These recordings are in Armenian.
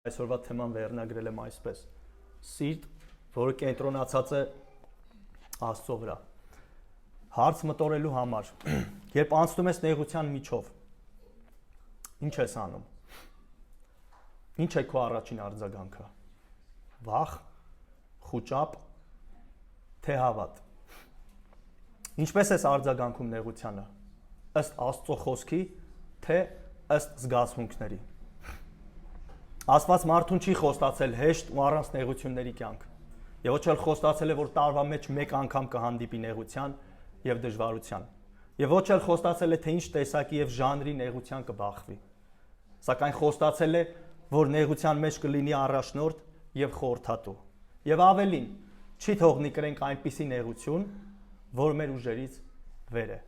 Այսօրվա թեման վերնագրել եմ այսպես. սիրտ, որը կենտրոնացած է Աստծո վրա։ Հարց մտորելու համար, երբ անցնում ես նեղության միջով, ինչ ես անում։ Ինչ է քո առաջին արձագանքը։ Վախ, խուճապ, թե հավատ։ Ինչպես ես արձագանքում նեղությանը։ Ըստ Աստծո խոսքի, թե ըստ զգացմունքների։ Աստված մարդուն չի խոստացել հեշտ ու առանց նեղությունների կյանք։ Եվ ոչ էլ խոստացել է, որ տարվա մեջ մեկ անգամ կհանդիպի նեղության եւ դժվարության։ Եվ ոչ էլ խոստացել է, թե ինչ տեսակի եւ ժանրի նեղության կբախվի։ Սակայն խոստացել է, որ նեղության մեջ կլինի առաջնորդ եւ խորհրդատու։ Եվ ավելին, չի թողնի կրենք այնպիսի նեղություն, որ մեր ուժերից վեր է։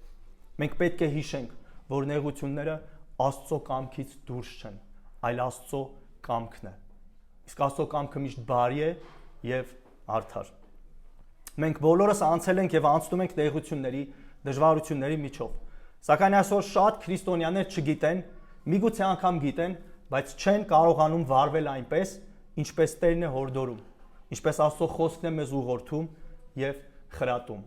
Մենք պետք է հիշենք, որ նեղությունները Աստծո կամքից դուրս չեն, այլ Աստծո կամքն է։ Իսկ Աստծո կամքը միշտ բարի է եւ արդար։ Մենք բոլորս անցել ենք եւ անցնում ենք նեղությունների, դժվարությունների միջով։ Սակայն այսօր շատ քրիստոնյաներ չգիտեն, միգուցե անգամ գիտեն, բայց չեն կարողանում վարվել այնպես, ինչպես Տերն է հորդորում, ինչպես Աստծո խոսքն է մեզ ուղղորդում եւ խրատում։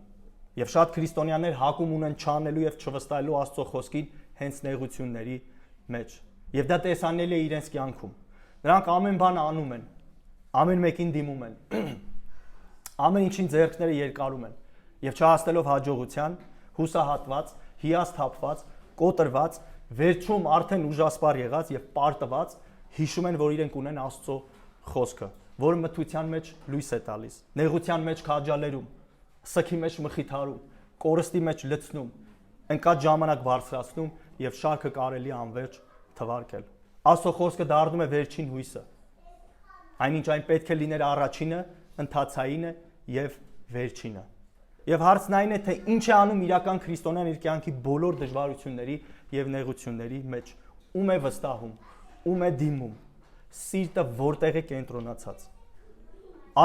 Եվ շատ քրիստոնյաներ հակում ունեն չանելու եւ չվստահելու Աստծո խոսքին հենց նեղությունների մեջ։ Եվ դա տեսանելի է իրենց կյանքում։ Նրանք ամեն բան անում են, ամեն մեկին դիմում են, ամեն ինչին ձեռքները երկարում են, եւ չհասնելով հաջողության, հուսահատված, հիասթափված, կոտրված, վերջում արդեն ուժասպառ եղած եւ պարտված, հիշում են, որ իրենք ունեն Աստծո խոսքը, որը մթության մեջ լույս է տալիս, նեղության մեջ քաջալերում, սքի մեջ մխիթարում, կորստի մեջ լցնում, ընկած ժամանակ բարձրացնում եւ շարքը կարելի անverջ թվարկել։ Աստծո խոսքը դառնում է վերջին հույսը։ Այնինչ այն պետք է լիներ առաջինը, ընթացայինը եւ վերջինը։ Եվ հարցն այն է, թե ինչ է անում իրական քրիստոնյան իր կյանքի բոլոր դժվարությունների եւ նեղությունների մեջ։ Ում է վստահում, ում է դիմում, սիրտը որտեղ է կենտրոնացած։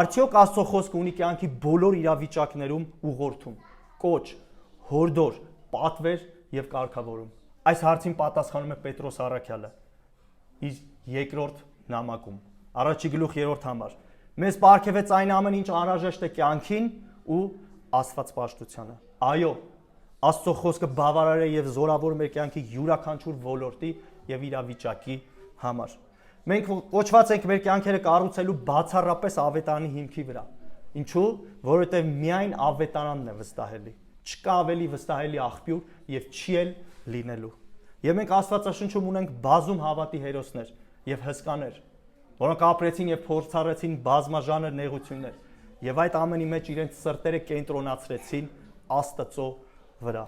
Արդյոք Աստծո խոսքը ունի կյանքի բոլոր իրավիճակներում ուղղորդում, կոչ, հորդոր, պատվեր եւ կարգավորում։ Այս հարցին պատասխանում է Պետրոս առաքյալը իր երկրորդ նամակում, առաջի գլուխ 3-րդ համար։ Մեզ պարգևեց այն ամեն ինչ անհրաժեշտ է կյանքին ու աստվածպաշտությանը։ Այո, Աստծո խոսքը բավարար է եւ զորավոր մեր կյանքի յուրաքանչյուր ոլորտի եւ իրավիճակի համար։ Մենք կոչված ենք մեր կյանքերը կառուցելու բացառապես ավետարանի հիմքի վրա։ Ինչու՞, որովհետեւ միայն ավետարանն է վստահելի։ Չկա ավելի վստահելի աղբյուր եւ չի էլ լինելու։ Եվ մենք Աստվածաշնչում ունենք բազում հավատի հերոսներ եւ հսկաներ, որոնք ապրեցին եւ փորձառեցին բազմաժանր նեղություններ եւ այդ ամենի մեջ իրենց սրտերը կենտրոնացրեցին Աստծո վրա։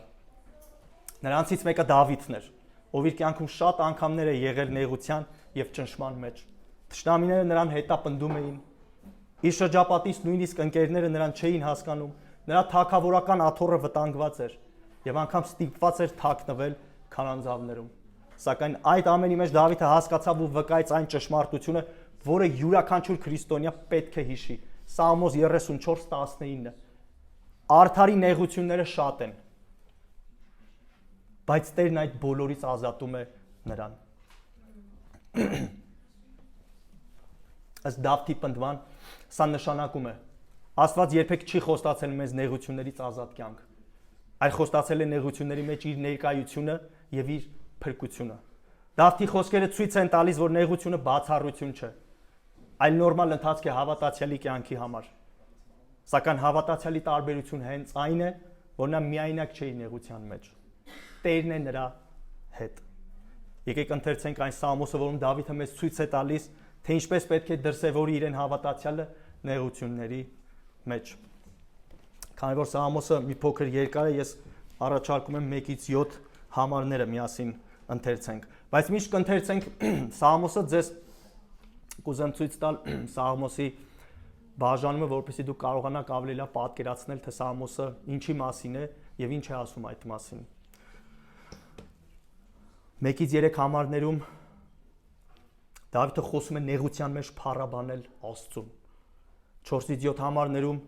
Նրանցից մեկը Դավիթն էր, ով իր կյանքում շատ անգամներ է եղել նեղության եւ ճնշման մեջ։ Թշնամիները նրան հետապնդում էին։ Իր շրջապատից նույնիսկ ընկերները նրան չէին հասկանում, նրա թագավորական աթոռը վտանգված էր եւ անգամ ստիպված էր թաքնվել քարանձավներում։ Սակայն այդ ամենի մեջ Դավիթը հասկացավ ու վկայեց այն ճշմարտությունը, որը յուրաքանչյուր քրիստոնյա պետք է հիշի։ Սաղմոս 34:19։ Արդարի նեղությունները շատ են, բայց Տերն այդ բոլորից ազատում է նրան։ Ըստ Դավթի պնդման, սա նշանակում է, Աստված երբեք չի խոստացել մեզ նեղություններից ազատ կյանք, այլ խոստացել է նեղությունների մեջ իր ներկայությունը եւ իր փրկությունը։ Դավթի խոսքերը ցույց են տալիս, որ նեղությունը բացառություն չէ, այլ նորմալ ընթացք է հավատացյալի կյանքի համար։ Սակայն հավատացյալի տարբերությունը հենց այն է, որ նա միայնակ չէ նեղության մեջ։ Տերն է նրա հետ։ Եկեք ընթերցենք այն Սաղմոսը, որում Դավիթը մեզ ցույց է տալիս, թե ինչպես պետք է դրսևորի իրեն հավատացյալը նեղությունների մեջ։ Քանի որ Սաղմոսը մի փոքր երկար է, ես առաջարկում եմ 1-ից 7 համարները միասին ընթերցենք։ Բայց միշտ կընթերցենք Սաղմոսը, ձեզ կուզեմ ցույց տալ Սաղմոսի բաժանումը, որպեսզի դուք կարողանաք ավելի լավ պատկերացնել, թե Սաղմոսը ինչի մասին է եւ ինչ է ասում այդ մասին։ 1-ից 3 համարներում Դավիթը խոսում է նեղության մեջ փառաբանել Աստծուն։ 4-ից 7 համարներում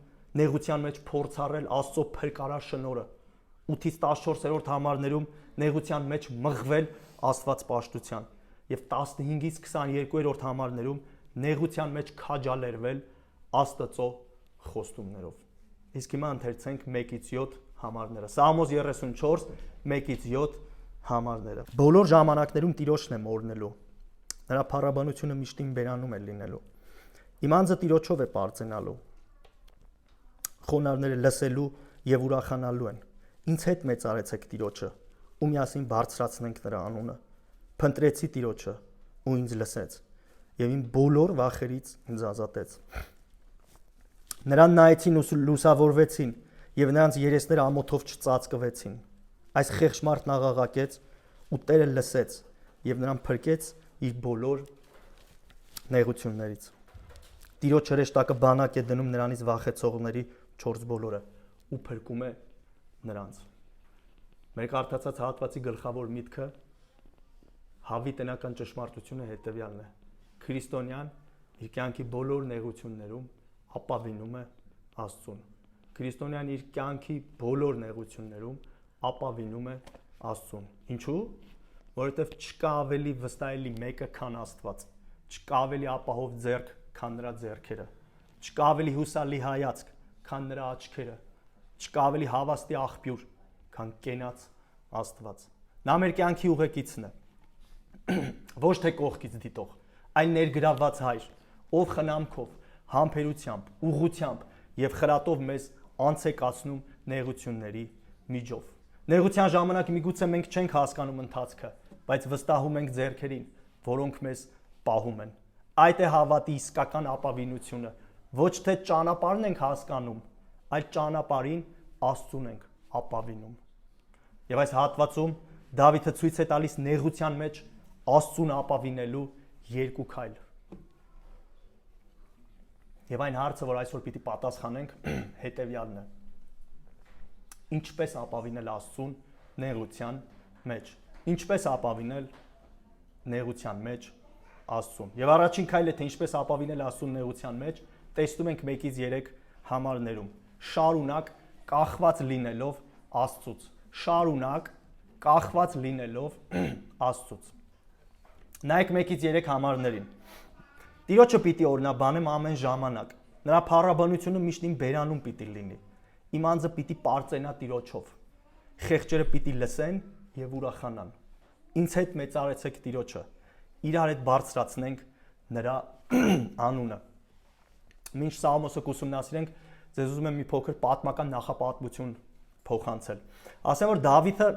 նեղության մեջ փորձառել Աստծո փրկարար շնորհը։ 8-ից 14-րդ համարներում նեղության մեջ մղվել Աստված պաշտության եւ 15-ից 22-րդ համարներում նեղության մեջ քաջալերվել Աստծո խոստումներով։ Իսկ հիմա ընթերցենք 1-ից 7 համարները։ Սաղմոս 34 1-ից 7 համարները։ Բոլոր ժամանակներում Տիրոջն եմ օրհնելու։ Նրա փառաբանությունը միշտ իմ բերանում է լինելու։ Իմ անձը Տիրոջով է պարծենալու։ Խոնարհները լսելու եւ ուրախանալու են։ Ինձ հետ մեծարեցեք Տիրոջը, ու միասին բարձրացնենք նրա անունը։ Փնտրեցի Տիրոջը, ու ինձ լսեց, եւ իմ բոլոր վախերից ինձ ազատեց։ Նրան նայեցին ու լուսավորվեցին, եւ նրանց երեսները ամոթով չծածկվեցին։ Այս խեղճ մարդն աղաղակեց, ու Տերը լսեց, եւ նրան փրկեց իր բոլոր նեղություններից։ Տիրոջ հրեշտակը բանակ է դնում նրանից վախեցողների 4 բոլորը ու փրկում է նրանց։ Մեր կարդացած հատվածի գլխավոր միտքը հավիտենական ճշմարտությունը հետևյալն է. քրիստոնյան իր կյանքի բոլոր նեղություններում ապավինում է Աստծուն։ Քրիստոնյան իր կյանքի բոլոր նեղություններում ապավինում է Աստծուն։ Ինչու՞։ Որովհետև չկա ավելի վստահելի մեկը, քան Աստված։ Չկա ավելի ապահով ձեռք, քան նրա ձեռքերը։ Չկա ավելի հուսալի հայացք, քան նրա աչքերը։ Չկա ավելի հավաստի աղբյուր, քան կենաց Աստված։ Նա մեր կյանքի ուղեկիցն է։ Ոչ թե կողքից դիտող, այլ ներգրավված հայր, ով խնամքով, համբերությամբ, ուղղությամբ եւ խրատով մեզ անց է կացնում նեղությունների միջով։ Նեղության ժամանակ միգուցե մենք չենք հասկանում ընթացքը, բայց վստահում ենք ձեռքերին, որոնք մեզ պահում են։ Այդ է հավատի իսկական ապավինությունը։ Ոչ թե ճանապարհն ենք հասկանում, այլ ճանապարհին Աստծուն ենք ապավինում։ Եվ այս հատվածում Դավիթը ցույց է տալիս նեղության մեջ Աստծուն ապավինելու 2 քայլ։ Եվ այն հարցը, որ այսօր պիտի պատասխանենք, հետևյալն է. ինչպես ապավինել Աստծուն նեղության մեջ։ Ինչպես ապավինել նեղության մեջ Աստծուն։ Եվ առաջին քայլը, թե ինչպես ապավինել Աստծուն նեղության մեջ, տեսնում ենք 1-ից 3 համարներում։ Շարունակ կախված լինելով Աստծուց։ Շարունակ կախված լինելով Աստծուց։ Նայեք 1-ից 3 համարներին։ Տիրոջը պիտի օրհնաբանեմ ամեն ժամանակ։ Նրա փառաբանությունը միշտ իմ բերանում պիտի լինի։ Իմ անձը պիտի պարծենա Տիրոջով։ Խեղճերը պիտի լսեն եւ ուրախանան։ Ինձ հետ մեծարեցեք Տիրոջը։ Իրար հետ բարձրացնենք նրա անունը։ Մինչ Սաղմոսը կուսումնասիրենք, ձեզ ուզում եմ մի փոքր պատմական նախապատմություն փոխանցել։ Ասեմ, որ Դավիթը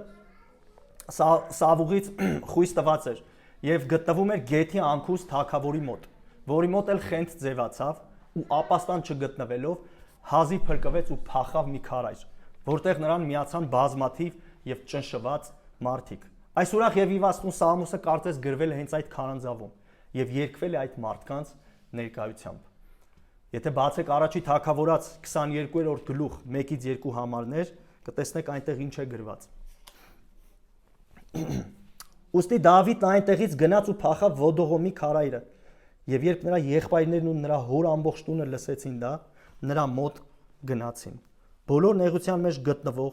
Սավուղից խույս տված էր եւ գտնվում էր Գեթի Անկուս թագավորի մոտ, որի մոտ էլ խենթ ձևացավ ու ապաստան չգտնվելով հազիվ փրկվեց ու փախավ մի քարայր, որտեղ նրան միացան բազմաթիվ եւ ճնշված մարդիկ։ Այս ուրախ եւ իմաստուն Սաղմոսը կարծես գրվել է հենց այդ քարանձավում եւ երգվել է այդ մարդկանց ներկայությամբ։ Եթե բացեք առաջի թագավորաց 22-րդ գլուխ 1-ից 2 համարներ, կտեսնեք այնտեղ ինչ է գրված։ Ուստի Դավիթն այնտեղից գնաց ու փախավ Ոդողոմի քարայրը, եւ երբ նրա եղբայրներն ու նրա հոր ամբողջ տունը լսեցին դա, նրա մոտ գնացին։ Բոլոր նեղության մեջ գտնվող,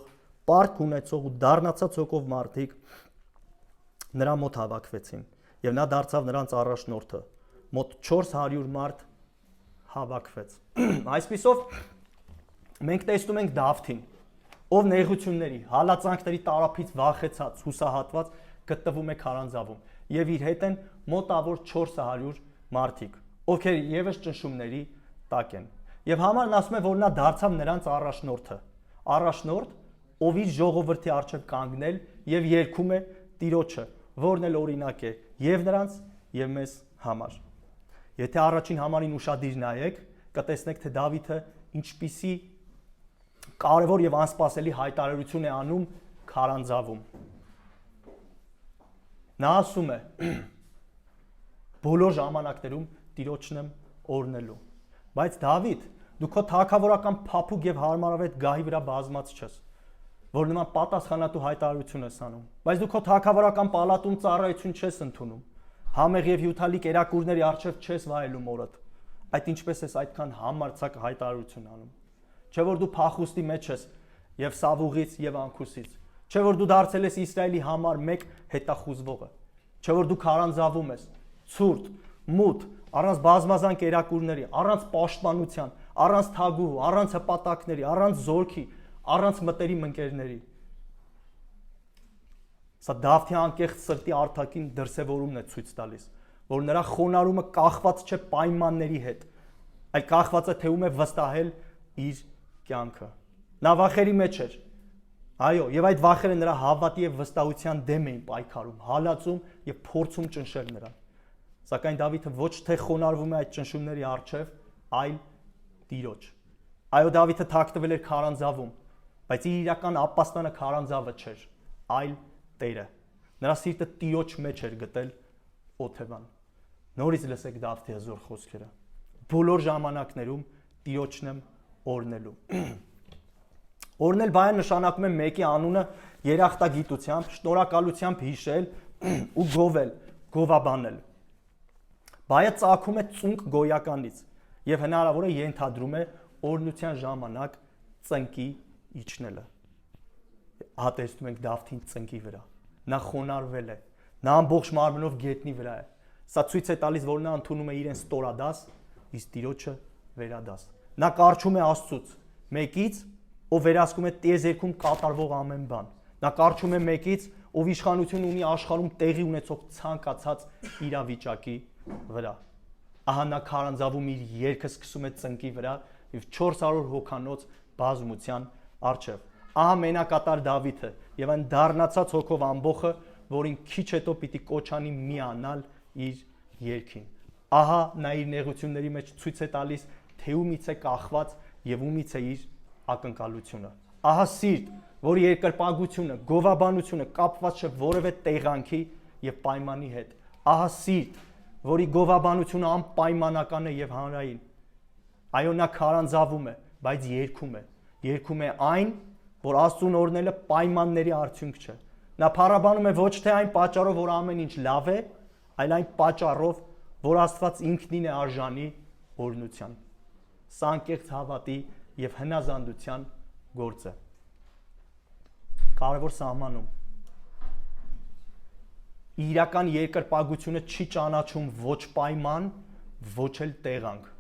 պարկ ունեցող ու դառնացած հոգով մարդիկ նրա մոտ հավաքվեցին, եւ նա դարձավ նրանց առաջնորդը։ Մոտ 400 մարդ հավաքվեց։ Այսպիսով մենք տեսնում ենք Դավթին, ով նեղությունների, հալածանքների տարափից վախեցած, հուսահատված գտնվում է քարանձավում, եւ իր հետ են մոտավոր 400 մարդիկ, ովքեր եւս ճնշումների տակ են։ Եվ համարն ասում է, որ նա դարձավ նրանց առաջնորդը։ Առաջնորդ, ով իր ժողովրդի առջև կանգնել եւ երգում է Տիրոջը, որն էլ օրինակ է եւ նրանց եւ մեզ համար։ Եթե առաջին համարին ուշադիր նայեք, կտեսնեք, թե Դավիթը ինչպիսի կարևոր եւ անսպասելի հայտարարություն է անում քարանձավում։ Նա ասում է. բոլոր ժամանակներում Տիրոջն եմ օրհնելու։ Բայց Դավիթ, դու քո թագավորական փափուկ եւ հարմարավետ գահի վրա բազմած չես, որ նման պատասխանատու հայտարարություն ես անում։ Բայց դու քո թագավորական պալատում ծառայություն չես ընդունում։ Համեղ եւ հյութալի կերակուրների առջև չես վայելում օրդ։ Այդ ինչպես ես այդքան համարձակ հայտարարություն անում։ Չէ որ դու փախուստի մեջ ես եւ Սավուղից եւ Անքուսից։ Չէ որ դու դարձել ես Իսրայելի համար մեկ հետախուզվողը։ Չէ որ դու քարանձավում ես, ցուրտ, մութ, առանց բազմազան կերակուրների, առանց պաշտպանության, առանց թագուհու, առանց հպատակների, առանց զորքի, առանց մտերիմ ընկերների։ Սա Դավթի անկեղծ սրտի արտաքին դրսևորումն է ցույց տալիս, որ նրա խոնարհումը կախված չէ պայմանների հետ, այլ կախված է թեում է վստահել իր կյանքը։ Նա վախերի մեջ էր։ Այո, եւ այդ վախերը նրա հավատի եւ վստահության դեմ էին պայքարում, հալածում եւ փորձում ճնշել նրան։ Սակայն Դավիթը ոչ թե խոնարհվում է այդ ճնշումների առջև, այլ Տիրոջ։ Այո, Դավիթը թաքնվել էր քարանձավում, բայց իր իրական ապաստանը քարանձավը չէր, այլ Տերը։ Նրա սիրտը Տիրոջ մեջ էր գտել օթևան։ Նորից լսեք Դավթի հզոր խոսքերը։ Բոլոր ժամանակներում Տիրոջն եմ օրնելու։ Օրնել բայը նշանակում է մեկի անունը երախտագիտությամբ, շնորհակալությամբ հիշել ու գովել, գովաբանել։ Բայը ծագում է ծունկ գոյականից եւ հնարավոր է ենթադրում է օրնության ժամանակ ծնկի իջնելը։ Ահա տեսնում ենք Դավթին ծնկի վրա։ Նա խոնարհվել է։ Նա ամբողջ մարմնով գետնի վրա է։ Սա ցույց է տալիս, որ նա ընդունում է իրեն ստորադաս, իսկ Տիրոջը վերադաս։ Նա կարճում է Աստծուց, մեկից, ով վերահսկում է տիեզերքում կատարվող ամեն բան։ Նա կարճում է մեկից, ով իշխանություն ունի աշխարհում տեղի ունեցող ցանկացած իրավիճակի վրա։ Ահա նա քարանձավում իր երգը սկսում է ծնկի վրա եւ 400 հոգանոց բազմության առջև։ Ահա մենակատար Դավիթը եւ այն դառնացած հոգով ամբողը, որին քիչ հետո պիտի կոչանի միանալ իր երգին։ Ահա նա իր նեղությունների մեջ ցույց է տալիս, թե ումից է կախված եւ ումից է իր ակնկալությունը։ Ահա սիրտ, որի երկրպագությունը, գովաբանությունը կապված չէ որևէ տեղանքի եւ պայմանի հետ։ Ահա սիրտ, որի գովաբանությունը անպայմանական է եւ հանրային։ Այո, նա քարանձավում է, բայց երգում է։ Երգում է այն, որ Աստծուն օրնելը պայմանների արդյունք չէ։ Նա փառաբանում է ոչ թե այն պատճառով, որ ամեն ինչ լավ է, այլ այն պատճառով, որ Աստված ինքնին է արժանի օրհնության։ Սա անկեղծ հավատի եւ հնազանդության գործ է։ Կարևոր սահմանում իրական երկրպագությունը չի ճանաչում ոչ պայման, ոչ էլ տեղանք,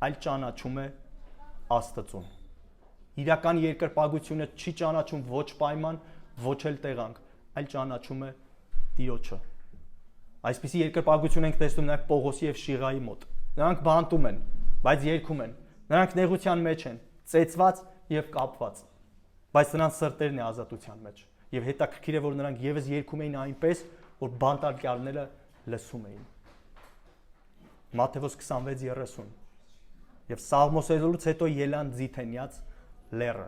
այլ ճանաչում է Աստծուն։ Իրական երկրպագությունը չի ճանաչում ոչ պայման, ոչ էլ տեղանք, այլ ճանաչում է Տիրոջը։ Այսպիսի երկրպագություն ենք տեսնում նաև Պողոսի եւ Շիղայի մոտ։ Նրանք բանտում են, բայց երգում են։ Նրանք նեղության մեջ են, ծեծված եւ կապված, բայց նրանց սրտերն է ազատության մեջ։ Եվ հետաքրքիր է, որ նրանք եւս երգում էին այնպես, որ բանտարկյալները լսում էին։ Մատթեոս 26:30 եւ Սաղմոսելուց հետո ելան Ձիթենյաց լեռը։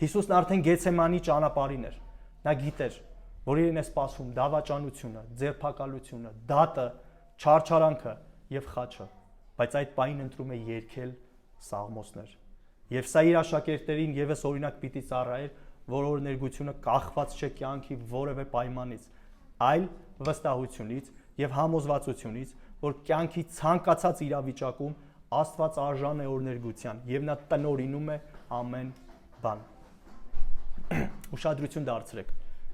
Հիսուսն արդեն Գեցեմանի ճանապարհին էր։ Նա գիտեր, որ իրեն է սպասում դավաճանությունը, ձերբակալությունը, դատը, չարչարանքը եւ խաչը, բայց այդ պահին ընտրում է երգել սաղմոսներ։ Եվ սա իր աշակերտներին եւս օրինակ պիտի ծառայեր, որ օրներգությունը կախված չէ կյանքի որևէ պայմանից, այլ վստահությունից եւ համոզվածությունից, որ կյանքի ցանկացած իրավիճակում Աստված արժան է օրներգության եւ նա տնօրինում է ամեն բան։ Ուշադրություն դարձրեք։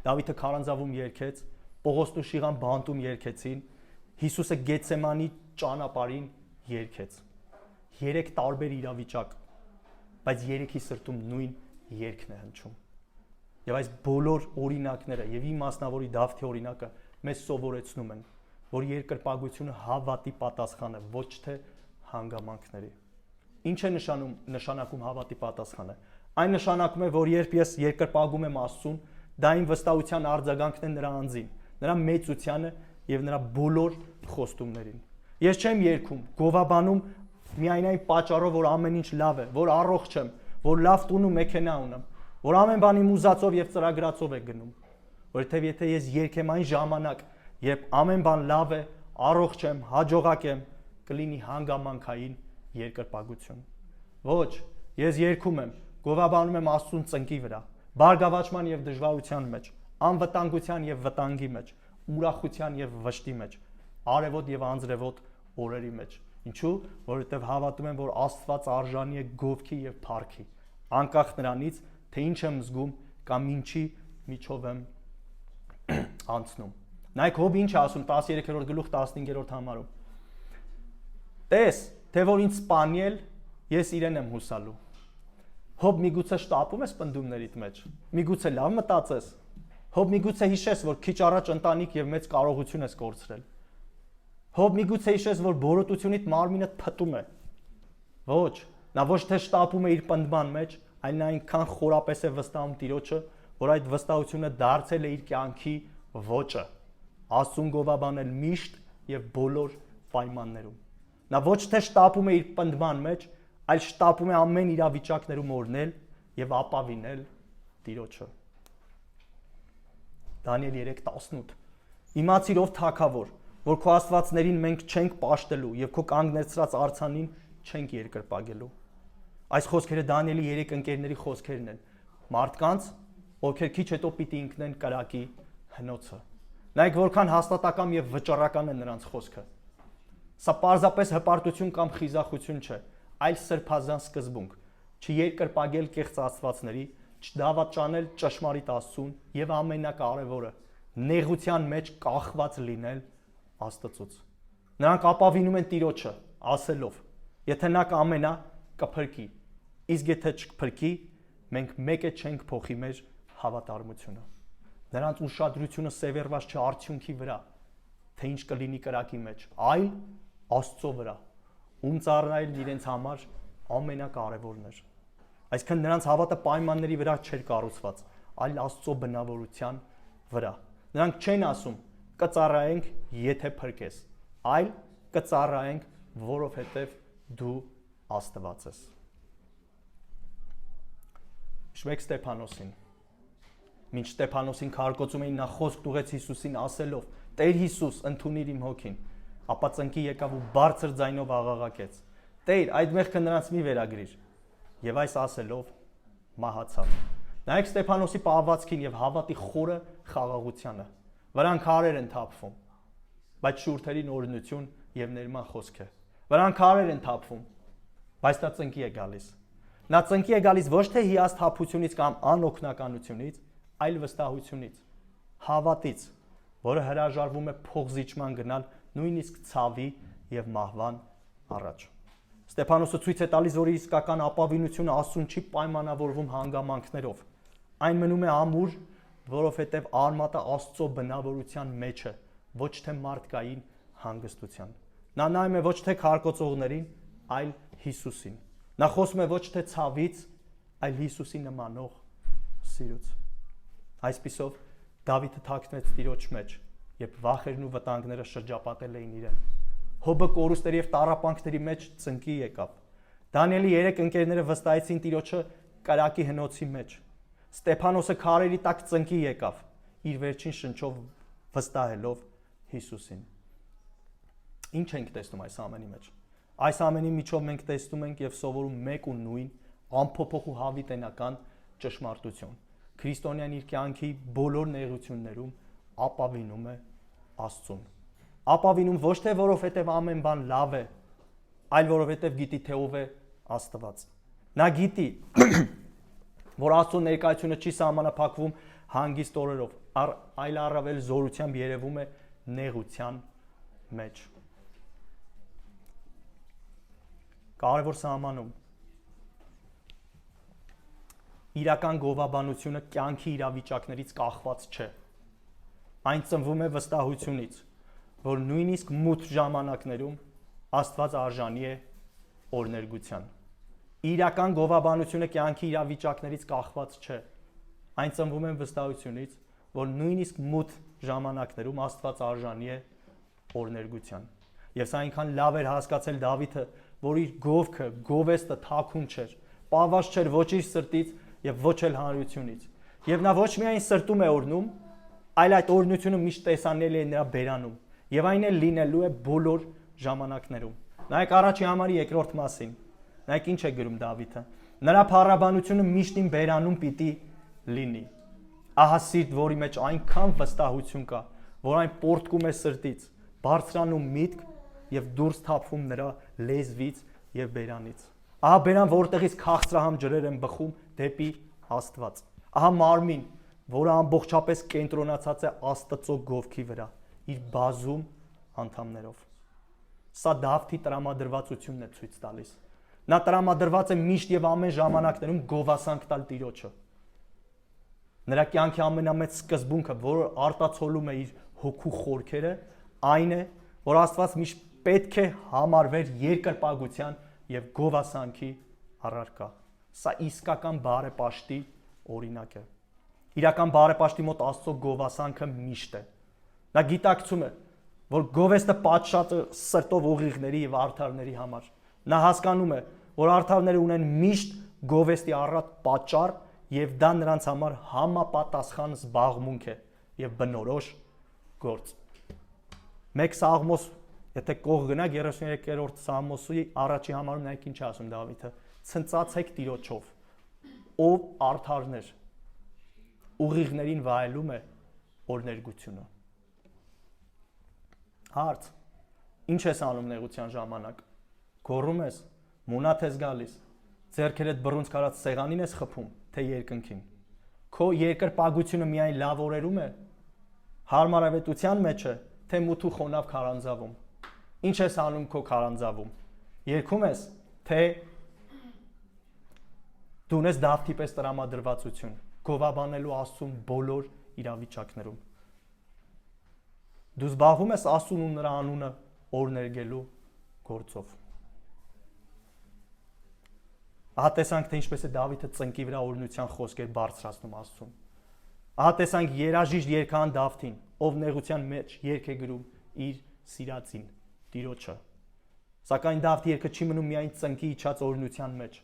Դավիթը քարանձավում երգեց, Պողոսն ու Շիղան բանտում երգեցին, Հիսուսը Գեցեմանի ճանապարհին երգեց։ 3 տարբեր իրավիճակ, բայց 3-ի սրտում նույն երգն է հնչում։ Եվ այս բոլոր օրինակները եւ իմ մասնավորի Դավթի օրինակը մեզ սովորեցնում են, որ երկրպագությունը հավատի պատասխան է, ոչ թե հանգամանքների։ Ինչ է նշանակում հավատի պատասխանը։ Այն նշանակում է, որ երբ ես երկրպագում եմ Աստծուն, դա իմ վստահության արձագանքն է նրա անձին, նրա մեծությանը եւ նրա բոլոր խոստումներին։ Ես չեմ երգում, գովաբանում միայն այն պատճառով, որ ամեն ինչ լավ է, որ առողջ եմ, որ լավ տուն ու մեքենա ունեմ, որ ամեն բան իմ ուզածով եւ ծրագրածով է գնում։ Որովհետեւ եթե ես երգեմ այն ժամանակ, երբ ամեն բան լավ է, առողջ եմ, հաջողակ եմ, կլինի հանգամանքային երկրպագություն։ Ոչ, ես երգում եմ, գովաբանում եմ Աստծուն ծնկի վրա, բարգավաճման եւ դժվարության մեջ, անվտանգության եւ վտանգի մեջ, ուրախության եւ վշտի մեջ, արևոտ եւ անձրևոտ օրերի մեջ։ Ինչու՞, որովհետեւ հավատում եմ, որ Աստված արժանի է գովքի եւ փառքի, անկախ նրանից, թե ինչ եմ զգում կամ ինչի միջով եմ անցնում։ Նայեք Հոբը ինչ է ասում 13-րդ գլուխ 15-րդ համարում։ Տես, թե որ ինձ սպանել, ես իրեն եմ հուսալու։ Հոբ միգուցե շտապում ես պնդումներիդ մեջ։ Միգուցե լավ մտածես։ Հոբ միգուցե հիշես, որ քիչ առաջ ընտանիք եւ մեծ կարողություն ես կորցրել։ Հոբ միգուցե հիշես, որ բորոտությունիդ մարմինդ փտում է։ Ոչ, նա ոչ թե շտապում է իր պնդման մեջ, այլ նա այնքան խորապես է վստահում Տիրոջը, որ այդ վստահությունը դարձել է իր կյանքի ոճը։ Աստծուն գովաբանել միշտ եւ բոլոր պայմաններում։ Նա ոչ թե շտապում է իր պնդման մեջ, այլ շտապում է ամեն իրավիճակներում օրհնել եւ ապավինել Տիրոջը։ Դանիել 3:18 Իմացիր ով թագավոր, որ քո աստվածներին մենք չենք պաշտելու եւ քո կանգնեցրած արձանին չենք երկրպագելու։ Այս խոսքերը Դանիելի 3 ընկերների խոսքերն են։ Մարդկանց, ովքեր քիչ հետո պիտի ինքնեն կրակի հնոցը։ Նայեք որքան հաստատակամ եւ վճռական է նրանց խոսքը։ Սա պարզապես հպարտություն կամ խիզախություն չէ, այլ սրբազան սկզբունք, չերկրպագել կեղծ աստվածների, չդավաճանել ճշմարիտ Աստծուն եւ ամենակարևորը, նեղության մեջ կախված լինել Աստծուց։ Նրանք ապավինում են Տիրոջը, ասելով. Եթե նա կամենա, կփրկի, իսկ եթե չփրկի, մենք մեկ է չենք փոխի մեր հավատարմությունը։ Նրանց ուշադրությունը սևեռված չէ արդյունքի վրա, թե ինչ կլինի կրակի մեջ, այլ Աստծո վրա, ում ծառայելն իրենց համար ամենակարևորն էր։ Այսինքն նրանց հավատը պայմանների վրա չէր կառուցված, այլ Աստծո բնավորության վրա։ Նրանք չեն ասում կծառայենք, եթե փրկես, այլ կծառայենք, որովհետև դու Աստված ես։ Շմեք Ստեփանոսին։ Մինչ Ստեփանոսին քարկոծում էին, նա խոսք տուղեց Հիսուսին ասելով. Տեր Հիսուս, ընդունիր իմ հոգին, ապա ծնկի եկավ ու բարձր ձայնով աղաղակեց. Տեր, այդ մեղքը նրանց մի վերագրիր։ Եվ այս ասելով մահացավ։ Նայեք Ստեփանոսի պահվածքին եւ հավատի խորը խաղաղությանը։ Վրան քարեր են թափվում, բայց շուրթերին օրհնություն եւ ներման խոսք է։ Վրան քարեր են թափվում, բայց նա ծնկի է գալիս։ Նա ծնկի է գալիս ոչ թե հիասթափությունից կամ անօգնականությունից, այլ վստահությունից, հավատից, որը հրաժարվում է փողզիջման գնալ նույնիսկ ցավի եւ մահվան առաջ։ Ստեփանոսը ցույց է տալիս, որ իսկական ապավինությունը Աստծուն չի պայմանավորվում հանգամանքներով։ Այն մնում է ամուր, որովհետև արմատը Աստծո բնավորության մեջ է, ոչ թե մարդկային հանգստության։ Նա նայում է ոչ թե քարկոծողներին, այլ Հիսուսին։ Նա խոսում է ոչ թե ցավից, այլ Հիսուսի նմանող սիրուց։ Այսպիսով Դավիթը թաքնվեց Տիրոջ մեջ, երբ վախերն ու վտանգները շրջապատել էին իրեն։ Հոբը կորուստերի եւ տառապանքների մեջ ծնկի եկավ։ Դանիելի 3 ընկերները վստահեցին Տիրոջը կրակի հնոցի մեջ։ Ստեփանոսը քարերի տակ ծնկի եկավ, իր վերջին շնչով վստահելով Հիսուսին։ Ինչ ենք տեսնում այս ամենի մեջ։ Այս ամենի միջով մենք տեսնում ենք եւ սովորում մեկ ու նույն անփոփոխ ու հավիտենական ճշմարտություն։ Քրիստոնյան իր կյանքի բոլոր նեղություններում ապավինում է Աստծուն։ Ապավինում ոչ թե որովհետև ամեն բան լավ է, այլ որովհետև գիտի թե ով է Աստված։ Նա գիտի, որ Աստծո ներկայությունը չի սահմանափակվում հանգիստ օրերով, այլ առավել զորությամբ երևում է նեղության մեջ։ Կարևոր սահմանում իրական գովաբանությունը կյանքի իրավիճակներից կախված չէ։ Այն ծնվում է վստահությունից, որ նույնիսկ մութ ժամանակներում Աստված արժանի է օրհներգության։ Իրական գովաբանությունը կյանքի իրավիճակներից կախված չէ։ Այն ծնվում է վստահությունից, որ նույնիսկ մութ ժամանակներում Աստված արժանի է օրհներգության։ Եվ սա այնքան լավ էր հասկացել Դավիթը, որ իր գովքը, գովեստը թաքուն չէր, պահված չէր ոչ իր սրտից եւ ոչ էլ հանրությունից։ Եվ նա ոչ միայն սրտում է օրհնում, այլ այդ օրհնությունը միշտ տեսանելի է նրա բերանում, եւ այն էլ լինելու է բոլոր ժամանակներում։ Նայեք առաջի համարի երկրորդ մասին։ Նայեք ինչ է գրում Դավիթը։ Նրա փառաբանությունը միշտ ին բերանում պիտի լինի։ Ահա սիրտ, որի մեջ այնքան վստահություն կա, որ այն պորտկում է սրտից, բարձրանում միտք եւ դուրս թափվում նրա լեզվից եւ բերանից։ Ահա բերան, որտեղից քաղցրահամ ջրեր են բխում դեպի Աստված։ Ահա մարմին, որը ամբողջապես կենտրոնացած է Աստծո գովքի վրա, իր բազում անդամներով։ Սա Դավթի տրամադրվածությունն է ցույց տալիս։ Նա տրամադրված է միշտ եւ ամեն ժամանակներում գովասանք տալ Տիրոջը։ Նրա կյանքի ամենամեծ սկզբունքը, որը արտացոլում է իր հոգու խորքերը, այն է, որ Աստված միշտ պետք է համարվեր երկրպագության եւ գովասանքի առարկա։ Սա իսկական բարեպաշտի օրինակ է։ Իրական բարեպաշտի մոտ Աստծո գովասանքը միշտ է։ Նա գիտակցում է, որ գովեստը պատշաճ է սրտով ուղիղների եւ արդարների համար։ Նա հասկանում է, որ արդարները ունեն միշտ գովեստի առատ պատճառ եւ դա նրանց համար համապատասխան զբաղմունք է եւ բնորոշ գործ։ Մեկ Սաղմոս, եթե կող գնաք 33-րդ Սաղմոսի առաջի համարում նայեք ինչ ասում Դավիթը. ցնծացեք Տիրոջով, ով արդարներ, ուղիղներին վայելում է օրներգությունը։ Հարց. Ինչ ես անում նեղության ժամանակ։ Գոռում ես, մունաթ ես գալիս, ձեռքերդ բռունց կարած սեղանին ես խփում, թե երկնքին։ Քո երկրպագությունը միայն լավ օրերում է, հարմարավետության մեջ է, թե մութու խոնավ քարանձավում։ Ինչ ես անում քո քարանձավում։ Երգում ես, թե դու ունես Դավթի պես տրամադրվածություն, գովաբանելու Աստծուն բոլոր իրավիճակներում։ Դու զբաղվում ես Աստծուն ու նրա անունը օրներգելու գործով։ Ահա տեսանք, թե ինչպես է Դավիթը ծնկի վրա օրհնության խոսքեր բարձրացնում Աստծուն։ Ահա տեսանք երաժիշտ երգահան Դավթին, ով նեղության մեջ երգ է գրում իր սիրածին, Տիրոջը։ Սակայն Դավթի երգը չի մնում միայն ծնկի իջած օրհնության մեջ,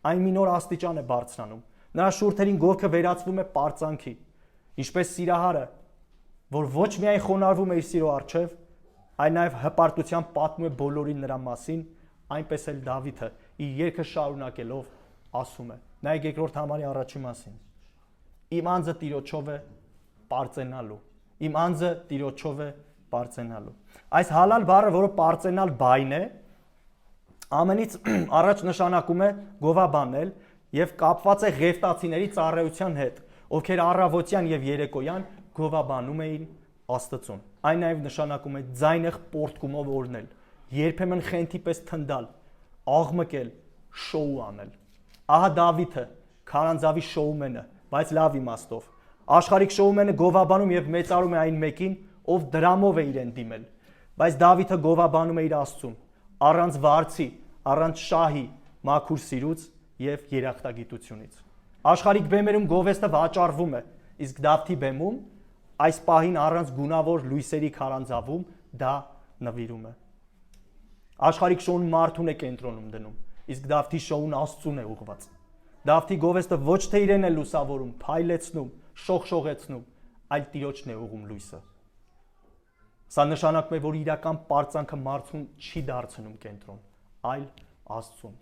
այն մի նոր աստիճան է բարձրանում։ Նրա շուրթերին գորգը վերածվում է պարծանքի, ինչպես սիրահարը, որ ոչ միայն խոնարհվում է իր սիրո առջև, այլ նաև հպարտությամբ պատմում է բոլորին նրա մասին, այնպես էլ Դավիթը իր երգը շարունակելով ասում է։ Նայեք երկրորդ համարի առաջի մասին։ Իմ անձը Տիրոջով է պարծենալու։ Իմ անձը Տիրոջով է պարծենալու։ Այս հալալ բառը, որը պարծենալ բայն է, ամենից առաջ նշանակում է գովաբանել եւ կապված է ղևտացիների ծառայության հետ, ովքեր առավոտյան եւ երեկոյան գովաբանում էին Աստծուն։ Այն նաեւ նշանակում է ձայնեղ պորտկումով օրնել, երբեմն խենթի պես թնդալ, աղմկել, շոու անել։ Ահա Դավիթը քարանձավի շոումենը, բայց լավ իմաստով։ Աշխարհիկ շոումենը գովաբանում եւ մեծարում է այն մեկին, ով դրամով է իրեն դիմել, բայց Դավիթը գովաբանում է իր Աստծուն, առանց վարձի, առանց շահի, մաքուր սիրուց եւ երախտագիտությունից։ Աշխարհիկ բեմերում գովեստը վաճառվում է, իսկ Դավթի բեմում այս պահին առանց գունավոր լույսերի քարանձավում դա նվիրում է։ Աշխարհիկ շոուն մարդուն է կենտրոնում դնում, իսկ Դավթի շոուն Աստծուն է ուղղված։ Դավթի գովեստը ոչ թե իրեն է լուսավորում, փայլեցնում, շողշողեցնում, այլ Տիրոջն է ուղղում լույսը։ Սա նշանակում է, որ իրական պարծանքը մարդուն չի դարձնում կենտրոն, այլ Աստծուն։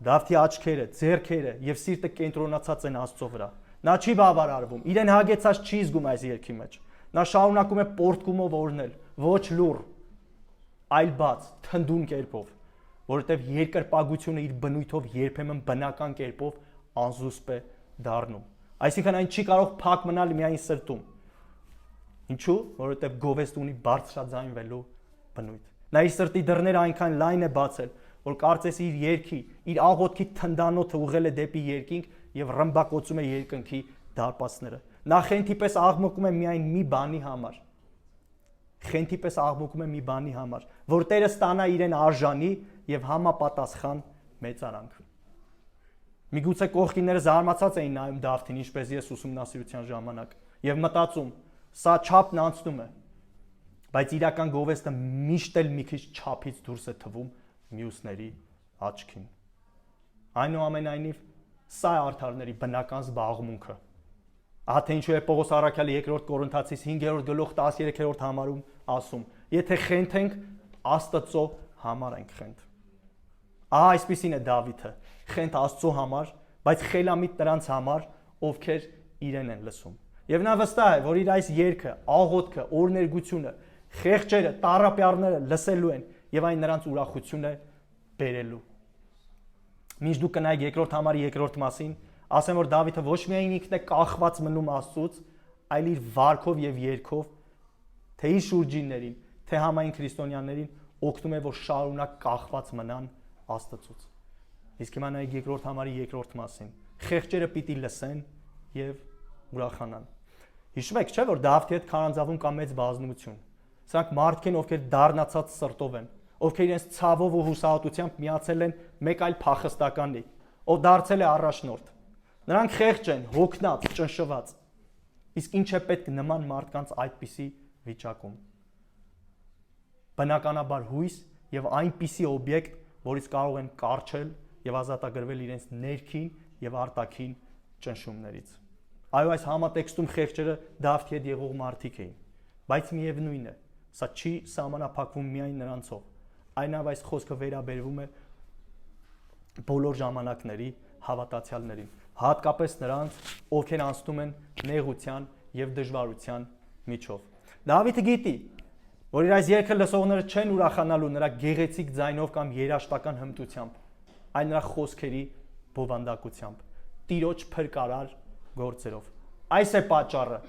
Դավթի աչքերը, ձեռքերը եւ սիրտը կենտրոնացած են Աստծո վրա։ Նա չի բավարարվում, իրեն հագեցած չի զգում այս երգի մեջ։ Նա շարունակում է պորտկումով օրնել, ոչ լուռ, այլ բաց, թնդուն կերպով, որովհետև երկրպագությունը իր բնույթով երբեմն բնական կերպով անզուսպ է դառնում։ Այսինքն այն չի կարող փակ մնալ միայն սրտում։ Ինչու՞, որովհետև գովեստ ունի բարձրաձայնվելու բնույթ։ Նա իր սրտի դռները այնքան լայն է բացել, որ կարծես իր երգի, իր աղոթքի թնդանոթը ուղղել է դեպի երկինք եւ ռմբակոծում է երկնքի դարպասները։ Նա խենթի պես աղմկում է միայն մի բանի համար։ Խենթի պես աղմկում է մի բանի համար, որ Տերը ստանա իրեն արժանի եւ համապատասխան մեծարանք։ Միգուցե կողքինները զարմացած էին նայում Դավթին, ինչպես ես ուսումնասիրության ժամանակ, եւ մտածում, սա չափն անցնում է, բայց իրական գովեստը միշտ էլ մի քիչ չափից դուրս է թվում մյուսների աչքին։ Այնուամենայնիվ, սա է արդարների բնական զբաղմունքը։ Ահա թե ինչու է Պողոս առաքյալը 2 Կորինթացիս 5-րդ գլուխ 13-րդ համարում ասում. եթե խենթ ենք, Աստծո համար ենք խենթ։ Ահա այսպիսին է Դավիթը, խենթ Աստծո համար, բայց խելամիտ նրանց համար, ովքեր իրեն են լսում։ Եվ նա վստահ է, որ իր այս երգը, աղոթքը, օրներգությունը, խեղճերը, տառապյալները լսելու են եւ այն նրանց ուրախություն է բերելու։ Մինչ դու կնայեք երկրորդ համարի երկրորդ մասին, ասեմ, որ Դավիթը ոչ միայն ինքն է կախված մնում Աստծուց, այլ իր վարքով եւ երգով, թե իր շուրջիններին, թե համայն քրիստոնյաներին օգնում է, որ շարունակ կախված մնան Աստծուց։ Իսկ հիմա նայեք երկրորդ համարի երկրորդ մասին։ Խեղճերը պիտի լսեն եւ ուրախանան։ Հիշում եք, չէ՞ որ Դավթի հետ քարանձավում կա մեծ բազմություն։ Սրանք մարդիկ են, ովքեր դառնացած սրտով են, ովքեր իրենց ցավով ու հուսահատությամբ միացել են մեկ այլ փախստականի, ով դարձել է առաջնորդ։ Նրանք խեղճ են, հոգնած, ճնշված։ Իսկ ինչ է պետք նման մարդկանց այդպիսի վիճակում։ Բնականաբար հույս եւ այնպիսի օբյեկտ, որից կարող են կառչել եւ ազատագրվել իրենց ներքին եւ արտաքին ճնշումներից։ Այո, այս համատեքստում խեղճերը Դավթի հետ եղող մարդիկ էին, բայց միևնույն է, սա չի սահմանափակվում միայն նրանցով։ Այնով այս խոսքը վերաբերվում է բոլոր ժամանակների հավատացյալներին, հատկապես նրանց, ովքեր անցնում են նեղության եւ դժվարության միջով։ Դավիթը գիտի, որ իր այս երգը լսողները չեն ուրախանալու նրա գեղեցիկ ձայնով կամ երաժշտական հմտությամբ, այլ նրա խոսքերի բովանդակությամբ, Տիրոջ փրկարար գործերով։ Այս է պատճառը,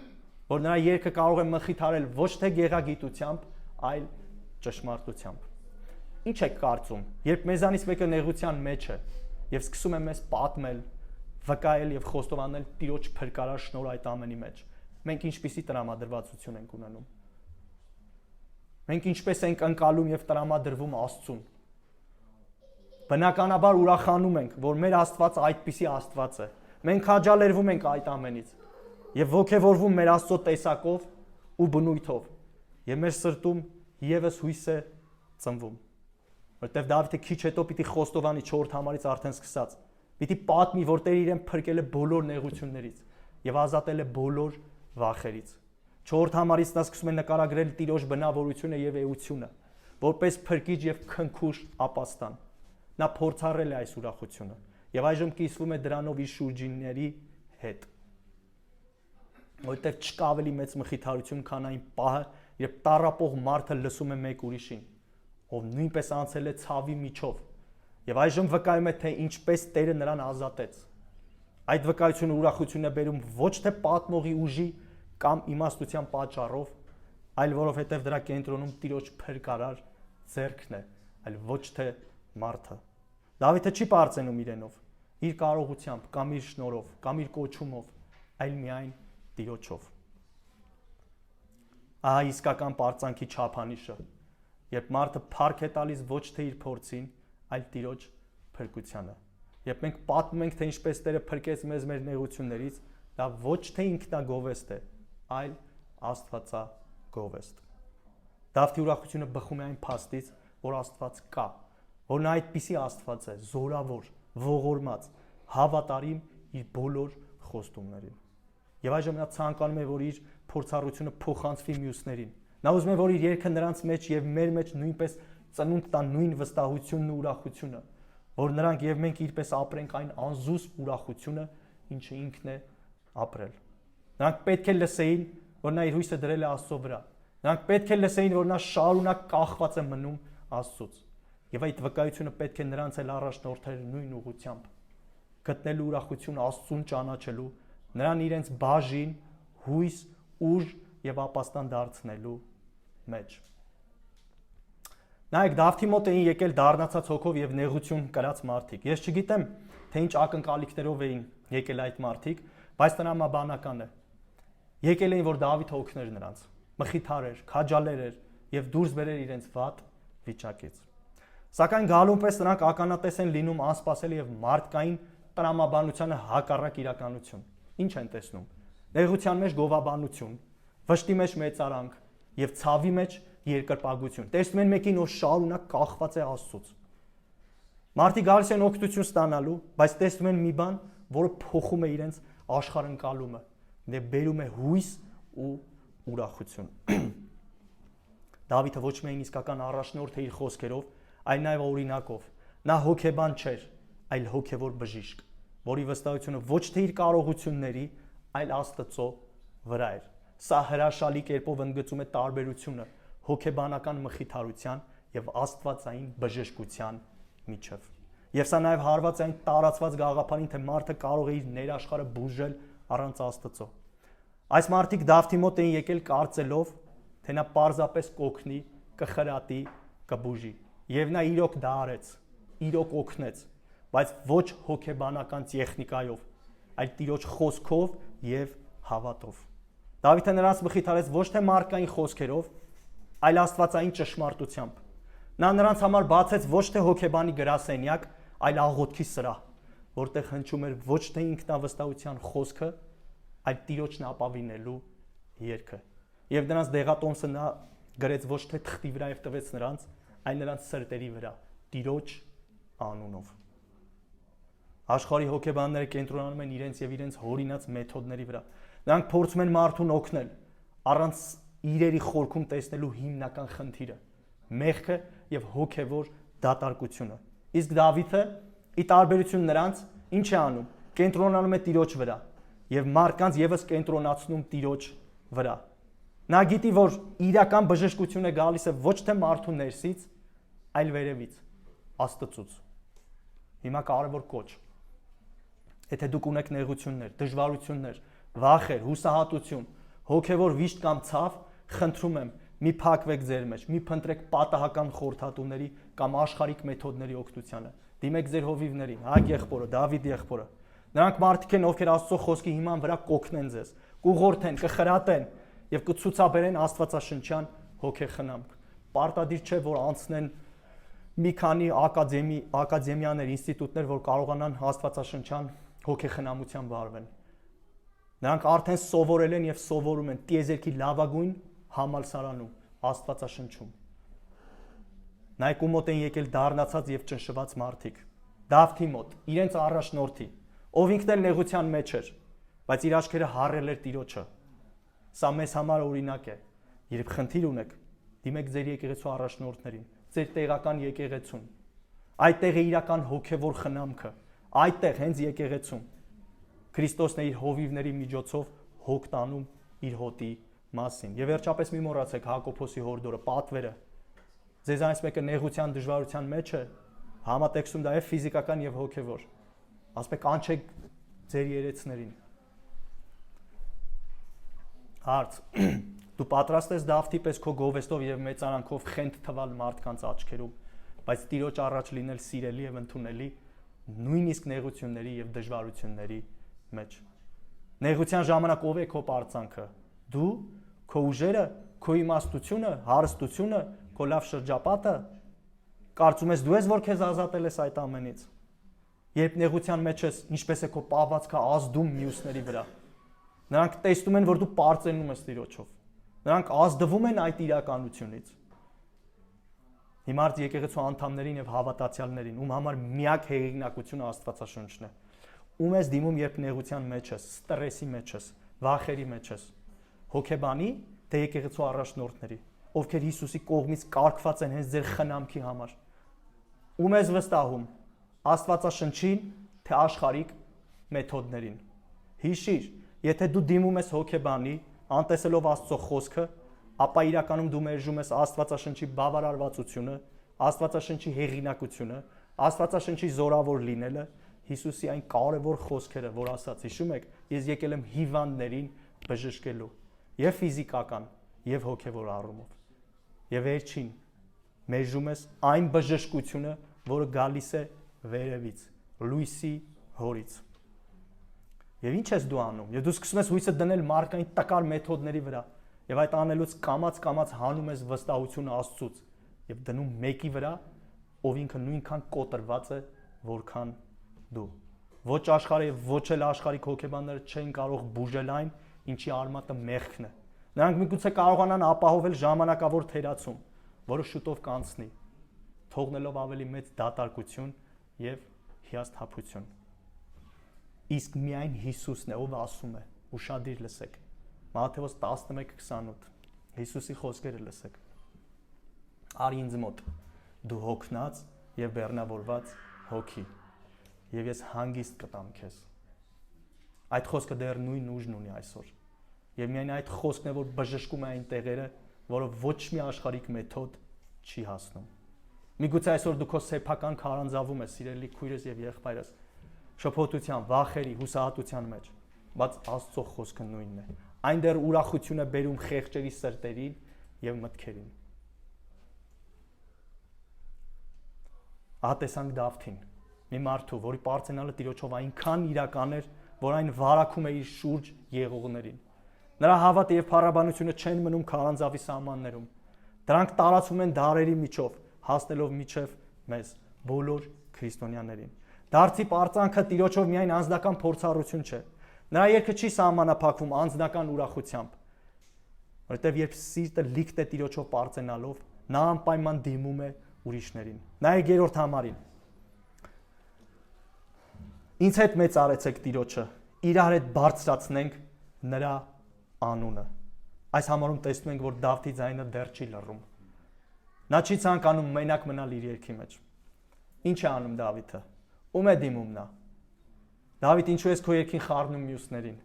որ նրա երգը կարող է մխիթարել ոչ թե գեղագիտությամբ, այլ ճշմարտությամբ։ Ինչ եք կարծում, երբ մեզանից մեկը նեղության մեջ է եւ սկսում է մեզ պատմել, վկայել եւ խոստովանել Տիրոջ փրկարար շնորհ այդ ամենի մեջ, մենք ինչպիսի տրամադրվածություն ենք ունենում։ Մենք ինչպես ենք ընկալում եւ տրամադրվում Աստծուն։ Բնականաբար ուրախանում ենք, որ մեր Աստվածը այդպիսի Աստված է։ Մենք քաջալերվում ենք այդ ամենից եւ ոգևորվում մեր Աստծո տեսակով ու բնույթով եւ մեր սրտում եւս հույս է ծնվում, որտեւ Դավիթը քիչ հետո պիտի խոստովանի 4 համարից արդեն սկսած, պիտի պատմի, որ Տերը իրեն փրկել է բոլոր նեղություններից եւ ազատել է բոլոր վախերից։ 4 համարից նա սկսում է նկարագրել Տիրոջ բնավորությունը եւ էությունը, որպես փրկիչ եւ քնքուշ ապաստան։ Նա փորձառել է այս ուրախությունը եւ այժմ կիսվում է դրանով իր շուրջինների հետ։ Որտեղ չկա ավելի մեծ մխիթարություն, քան այն պահը, երբ տառապող մարդը լսում է մեկ ուրիշին, ով նույնպես անցել է ցավի միջով եւ այժմ վկայում է, թե ինչպես Տերը նրան ազատեց։ Այդ վկայությունը ուրախություն է բերում ոչ թե պատմողի ուժի կամ իմաստության պատճառով, այլ որովհետև դրա կենտրոնում Տիրոջ փրկարար ձեռքն է, այլ ոչ թե մարդը։ Դավիթը չի պարծենում իրենով, իր կարողությամբ, կամ իր շնորհով, կամ իր կոչումով, այլ միայն Տիրոջով։ Ահա իսկական պարծանքի չափանիշը, երբ մարդը փառք է տալիս ոչ թե իր փորձին, այլ Տիրոջ փրկությանը։ Երբ մենք պատմում ենք, թե ինչպես Տերը փրկեց մեզ մեր նեղություններից, դա ոչ թե ինքնագովեստ է, այլ Աստվածագովեստ։ Դավթի ուրախությունը բխում է այն փաստից, որ Աստված կա, որ նա այդպիսի Աստված է, զորավոր, ողորմած, հավատարիմ իր բոլոր խոստումներին։ Եվ այժմ նա ցանկանում է, որ իր փորձառությունը փոխանցվի մյուսներին։ Նա ուզում է, որ իր երգը նրանց մեջ եւ մեր մեջ նույնպես ծնունդ տա նույն վստահությունն ու ուրախությունը, որ նրանք եւ մենք իրպես ապրենք այն անզուսպ ուրախությունը, ինչը ինքն է ապրել։ Նրանք պետք է լսեին, որ նա իր հույսը դրել է Աստծո վրա։ Նրանք պետք է լսեին, որ նա շարունակ կախված է մնում Աստծուց։ Եվ այդ վկայությունը պետք է նրանց էլ առաջնորդել նույն ուղղությամբ, գտնելու ուրախություն Աստծուն ճանաչելու, նրան իրենց բաժին, հույս, ուժ եւ ապաստան դարձնելու մեջ։ Նայեք, Դավթի մոտ էին եկել դառնացած հոգով եւ նեղություն կրած մարդիկ։ Ես չգիտեմ, թե ինչ ակնկալիքներով էին եկել այդ մարդիկ, բայց տրամաբանական է։ Եկել էին, որ Դավիթը օգներ նրանց, մխիթարեր, քաջալերեր եւ դուրս բերեր իրենց վատ վիճակից։ Սակայն գալուն պես նրանք ականատես են լինում անսպասելի եւ մարդկային տրամաբանությանը հակառակ իրականություն։ Ինչ են տեսնում։ Նեղության մեջ գովաբանություն, վշտի մեջ մեծարանք եւ ցավի մեջ երկրպագություն։ Տեսնում են մեկին, որ շարունակ կախված է Աստծուց։ Մարդիկ գալիս են օգնություն ստանալու, բայց տեսնում են մի բան, որը փոխում է իրենց աշխարհընկալումը, դե բերում է հույս ու ուրախություն։ Դավիթը ոչ միայն իսկական առաջնորդ է իր խոսքերով, այլ նաև օրինակով։ Նա հոգեբան չէր, այլ հոգևոր բժիշկ, որի վստահությունը ոչ թե իր կարողությունների, այլ Աստծո վրա էր։ Սա հրաշալի կերպով ընդգծում է տարբերությունը հոգեբանական մխիթարության եւ աստվածային բժշկության միջև։ Եվ սա նաև հարված է այն տարածված գաղափարին, թե մարդը կարող է իր ներաշխարհը բուժել առանց Աստծո։ Այս մարդիկ Դավթի մոտ էին եկել կարծելով, թե նա պարզապես կօգնի, կխրատի կբուժի։ Եվ նա իրոք դա արեց, իրոք օգնեց, բայց ոչ հոգեբանական տեխնիկայով, այլ Տիրոջ խոսքով եւ հավատով։ Դավիթը նրանց մխիթարեց ոչ թե մարդկային խոսքերով, այլ աստվածային ճշմարտությամբ։ Նա նրանց համար բացեց ոչ թե հոգեբանի գրասենյակ, այլ աղոթքի սրահ, որտեղ հնչում էր ոչ թե ինքնավստահության խոսքը, այլ Տիրոջն ապավինելու երգը։ Եվ նրանց դեղատոմսը նա գրեց ոչ թե թղթի վրա եւ տվեց նրանց, այլ նրանց սրտերի վրա, Տիրոջ անունով։ Աշխարհի հոգեբանները կենտրոնանում են իրենց եւ իրենց հորինած մեթոդների վրա։ Նրանք փորձում են մարդուն օգնել առանց իրերի խորքում տեսնելու հիմնական խնդիրը՝ մեղքը եւ հոգեվոր դատարկությունը։ Իսկ Դավիթը, ի տարբերություն նրանց, ինչ է անում։ Կենտրոնանում է Տիրոջ վրա եւ մարդկանց եւս կենտրոնացնում Տիրոջ վրա։ Նա գիտի, որ իրական բժշկությունը գալիս է ոչ թե մարդու ներսից, այլ վերևից, Աստծուց։ Հիմա կարևոր կոչ։ Եթե դուք ունեք նեղություններ, դժվարություններ, վախեր, հուսահատություն, հոգևոր վիշտ կամ ցավ, խնդրում եմ, մի փակվեք ձեր մեջ, մի փնտրեք պատահական խորհրդատուների կամ աշխարհիկ մեթոդների օգնությանը։ Դիմեք ձեր հովիվներին, Հագ եղբորը, Դավիթ եղբորը։ Նրանք մարդիկ են, ովքեր Աստծո խոսքի հիման վրա կօգնեն ձեզ, կուղղորդեն, կխրատեն եւ կցուցաբերեն Աստվածաշնչյան հոգեխնամք։ Պարտադիր չէ, որ անցնեն մի քանի ակադեմիաներ, ինստիտուտներ, որ կարողանան Աստվածաշնչյան հոգեխնամության վարվեն։ Նրանք արդեն սովորել են եւ սովորում են տիեզերքի լավագույն համալսարանում, Աստվածաշնչում։ Նայեք ու մոտ են եկել դառնացած եւ ճնշված մարդիկ։ Դավթի մոտ, իրենց առաջնորդի, ով ինքն էլ նեղության մեջ էր, բայց իր աչքերը հառել էր Տիրոջը։ Սա մեզ համար օրինակ է։ Երբ խնդիր ունեք, դիմեք ձեր եկեղեցու առաջնորդներին, ձեր տեղական եկեղեցուն։ Այդտեղ է իրական հոգևոր խնամքը, այդտեղ հենց եկեղեցում Քրիստոսն է իր հովիվների միջոցով հոգ տանում իր հոտի մասին։ Եվ վերջապես մի մոռացեք Հակոբոսի հորդորը, պատվերը։ Ձեզանից մեկը նեղության դժվարության մեջ է, համատեքստում դա է ֆիզիկական եւ հոգևոր։ Ասպե կանչեք ձեր երեցներին։ Հարց. Դու պատրաստ ես Դավթի պես քո գովեստով եւ մեծարանքով խենթ թվալ մարդկանց աչքերում, բայց Տիրոջ առաջ լինել սիրելի եւ ընդունելի նույնիսկ նեղությունների եւ դժվարությունների մեջ։ Նեղության ժամանակ ով է քո պարծանքը։ Դու, քո ուժերը, քո իմաստությունը, հարստությունը, քո լավ շրջապատը։ Կարծում ես դու ես, որ քեզ ազատել ես այդ ամենից։ Երբ նեղության մեջ ես, ինչպես է քո պահվածքը ազդում մյուսների վրա։ Նրանք տեսնում են, որ դու պարծենում ես Տիրոջով։ Նրանք ազդվում են այդ իրականությունից։ Հիմա եկեղեցու անդամներին եւ հավատացյալներին, ում համար միակ հեղինակությունը Աստվածաշունչն է։ Ում ես դիմում, երբ նեղության մեջ ես, ստրեսի մեջ ես, վախերի մեջ ես։ Հոգեբանի, թե եկեղեցու առաջնորդների, ովքեր Հիսուսի կողմից կարգված են հենց ձեր խնամքի համար։ Ում ես վստահում, Աստվածաշնչին, թե աշխարհիկ մեթոդներին։ Հիշիր, եթե դու դիմում ես հոգեբանի, անտեսելով Աստծո խոսքը, ապա իրականում դու մերժում ես Աստվածաշնչի բավարարվածությունը, Աստվածաշնչի հեղինակությունը, Աստվածաշնչի զորավոր լինելը, Հիսուսի այն կարևոր խոսքերը, որ ասաց, հիշում եք, ես եկել եմ հիվանդներին բժշկելու, եւ ֆիզիկական, եւ հոգեվոր առումով։ Եվ վերջին, մերժում ես այն բժշկությունը, որը գալիս է վերևից, լույսի հորից։ Եվ ինչ ես դու անում։ Եվ դու սկսում ես հույսը դնել մարդկային տկար մեթոդների վրա, եւ այդ անելուց կամած հանում ես վստահությունը Աստծուց եւ դնում մեկի վրա, ով ինքը նույնքան կոտրված է, որքան դու։ Ոչ աշխարհը եւ ոչ էլ աշխարհիկ հոգեբանները չեն կարող բուժել այն, ինչի արմատը մեղքն է։ Նրանք միգուցե կարողանան ապահովել ժամանակավոր թերացում, որը շուտով կանցնի, թողնելով ավելի մեծ դատարկություն եւ հիասթափություն։ Իսկ միայն Հիսուսն է, ով ասում է, ուշադիր լսեք։ Մատթեոս 11:28 Հիսուսի խոսքերը լսեք։ Արի ինձ մոտ, դու հոգնած եւ բեռնավորված հոգի, եւ ես հանգիստ կտամ քեզ։ Այդ խոսքը դեռ նույն ուժն ունի այսօր։ Եվ միայն այդ խոսքն է, որ բժշկում է այն տեղերը, որը ոչ մի աշխարհիկ մեթոդ չի հասնում։ Միգուցե այսօր դու քո սեփական քարանձավում ես, սիրելի քույրս եւ եղբայրս, շփոթության, վախերի, հուսահատության մեջ, բայց Աստծո խոսքը նույնն է։ Այն դեռ ուրախություն է բերում խեղճերի սրտերին եւ մտքերին։ Ահա տեսանք Դավթին, մի մարդու, որի պարծենալը Տիրոջով այնքան իրական էր, որ այն վարակում է իր շուրջ եղողներին։ Նրա հավատը եւ փառաբանությունը չեն մնում քարանձավի սահմաններում։ Դրանք տարածվում են դարերի միջով, հասնելով միջև մեզ, բոլոր քրիստոնյաներին։ Դարձի պարծանքը Տիրոջով միայն անձնական փորձառություն չէ։ Նրա երգը չի սահմանափակվում անձնական ուրախությամբ, որովհետև երբ սիրտը լիքտ է Տիրոջով պարծենալով, նա անպայման դիմում է ուրիշներին։ Նայեք 3-րդ համարին։ Ինձ հետ մեծ արեցեք Տիրոջը, իրար հետ բարձրացնենք նրա անունը։ Այս համարում տեսնում ենք, որ Դավթի ձայնը դեռ չի լռում։ Նա չի ցանկանում մենակ մնալ իր երգի մեջ։ Ինչ է անում Դավիթը։ Ում է դիմում նա։ Դավիթ, ինչու ես քո երգին խառնում մյուսներին։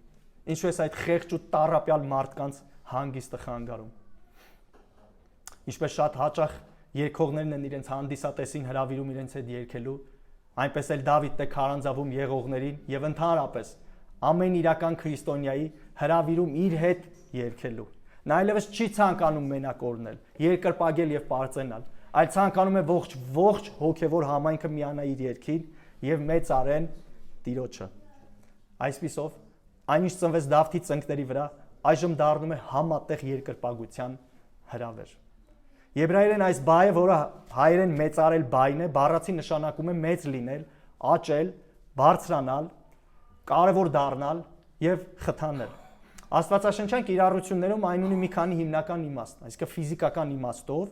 Ինչու ես այդ խեղճ ու տառապյալ մարդկանց հանգիստը խանգարում։ Ինչպես շատ հաճախ երգողներն են իրենց հանդիսատեսին հրավիրում իրենց հետ երգելու, այնպես էլ Դավիթն է քարանձավում եղողներին եւ ընդհանրապես ամեն իրական քրիստոնյայի հրավիրում իր հետ երգելու։ Նա այլևս չի ցանկանում մենակ օրնել, երկրպագել եւ պարծենալ, այլ ցանկանում է ողջ հոգեվոր համայնքը միանա իր երգին եւ մեծ արեն Տիրոջը։ Այսպիսով, այնինչ ծնվեց Դավթի ծնկների վրա, այժմ դառնում է համատեղ երկրպագության հրավեր։ Եբրայերեն այս բայը, որը հայերեն մեծարել բայն է, բառացի նշանակում է մեծ լինել, աճել, բարձրանալ, կարևոր դառնալ եւ խթանել։ Աստվածաշնչյան կիրառություններում այն ունի մի քանի հիմնական իմաստ, այսինքն ֆիզիկական իմաստով,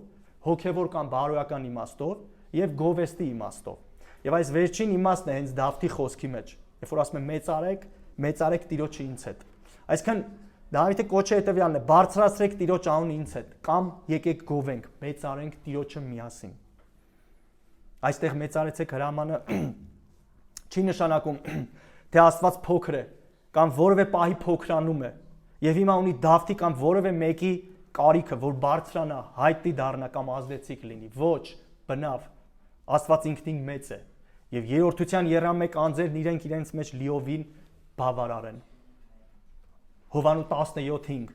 հոգեվոր կամ բարոյական իմաստով եւ գովեստի իմաստով։ Եվ այս վերջին իմաստն է հենց Դավթի խոսքի մեջ, երբ որ ասում է մեծարեք Տիրոջը ինձ հետ։ Այսինքն Դավիթը կոչը հետևյալն է. բարձրացրեք Տիրոջ անունը ինձ հետ, կամ եկեք գովենք, մեծարենք Տիրոջը միասին։ Այստեղ մեծարեցեք հրամանը չի նշանակում, թե Աստված փոքր է, կամ որևէ պահի փոքրանում է, եւ հիմա ունի Դավթի կամ որևէ մեկի կարիքը, որ բարձրանա, հայտնի դառնա կամ ազդեցիկ լինի։ Ոչ, բնավ, Աստված ինքնին մեծ է, եւ երրորդության 31 անձերն իրենց մեջ լիովին բավարար են։ Հովանու 17:5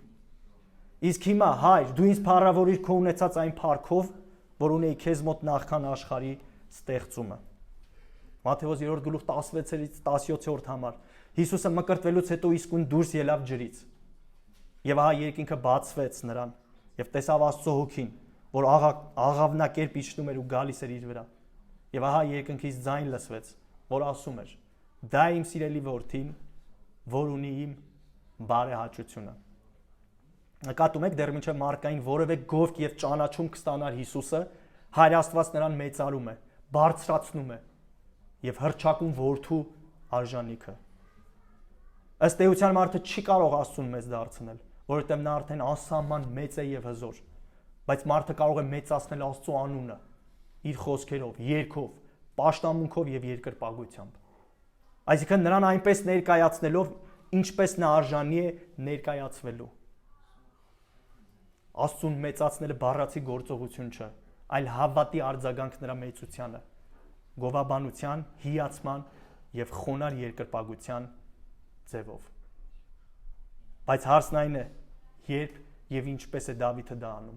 Իսկ հիմա հայր, դու ինձ փառավորիր քո ունեցած այն փառքով, որ ունեի քեզ մոտ նախքան աշխարհի ստեղծումը։ Մատթեոս 3:16-ից 17-րդ համար Հիսուսը մկրտվելուց հետո իսկույն դուրս ելավ ջրից։ Եվ ահա երկինքը բացվեց նրան, եւ տեսավ Աստծո հոգին, որ աղավնակերպ իջնում էր ու գալիս էր իր վրա։ Եվ ահա երկնքից ձայն լսվեց, որ ասում էր. «Դա իմ սիրելի որդին, որ ունի իմ բարեհաճությունը»։ Նկատում եք, դեռ մինչև մարդկային որևէ գովք եւ ճանաչում կստանար Հիսուսը, Հայր Աստված նրան մեծարում է, բարձրացնում է եւ հռչակում որդու արժանիքը։ Ըստ էության մարդը չի կարող Աստծուն մեծ դարձնել, որովհետեւ նա արդեն անսահման մեծ է եւ հզոր, բայց մարդը կարող է մեծացնել Աստծո անունը իր խոսքերով, երգով, պաշտամունքով եւ երկրպագությամբ։ Այսինքն նրան այնպես ներկայացնելով, ինչպես նա արժանի է ներկայացվելու։ Աստծուն մեծացնելը բառացի գործողություն չէ, այլ հավատի արձագանք նրա մեծությանը, գովաբանության, հիացման եւ խոնար երկրպագության ձևով։ Բայց հարցն այն է, երբ եւ ինչպես է Դավիթը դա անում։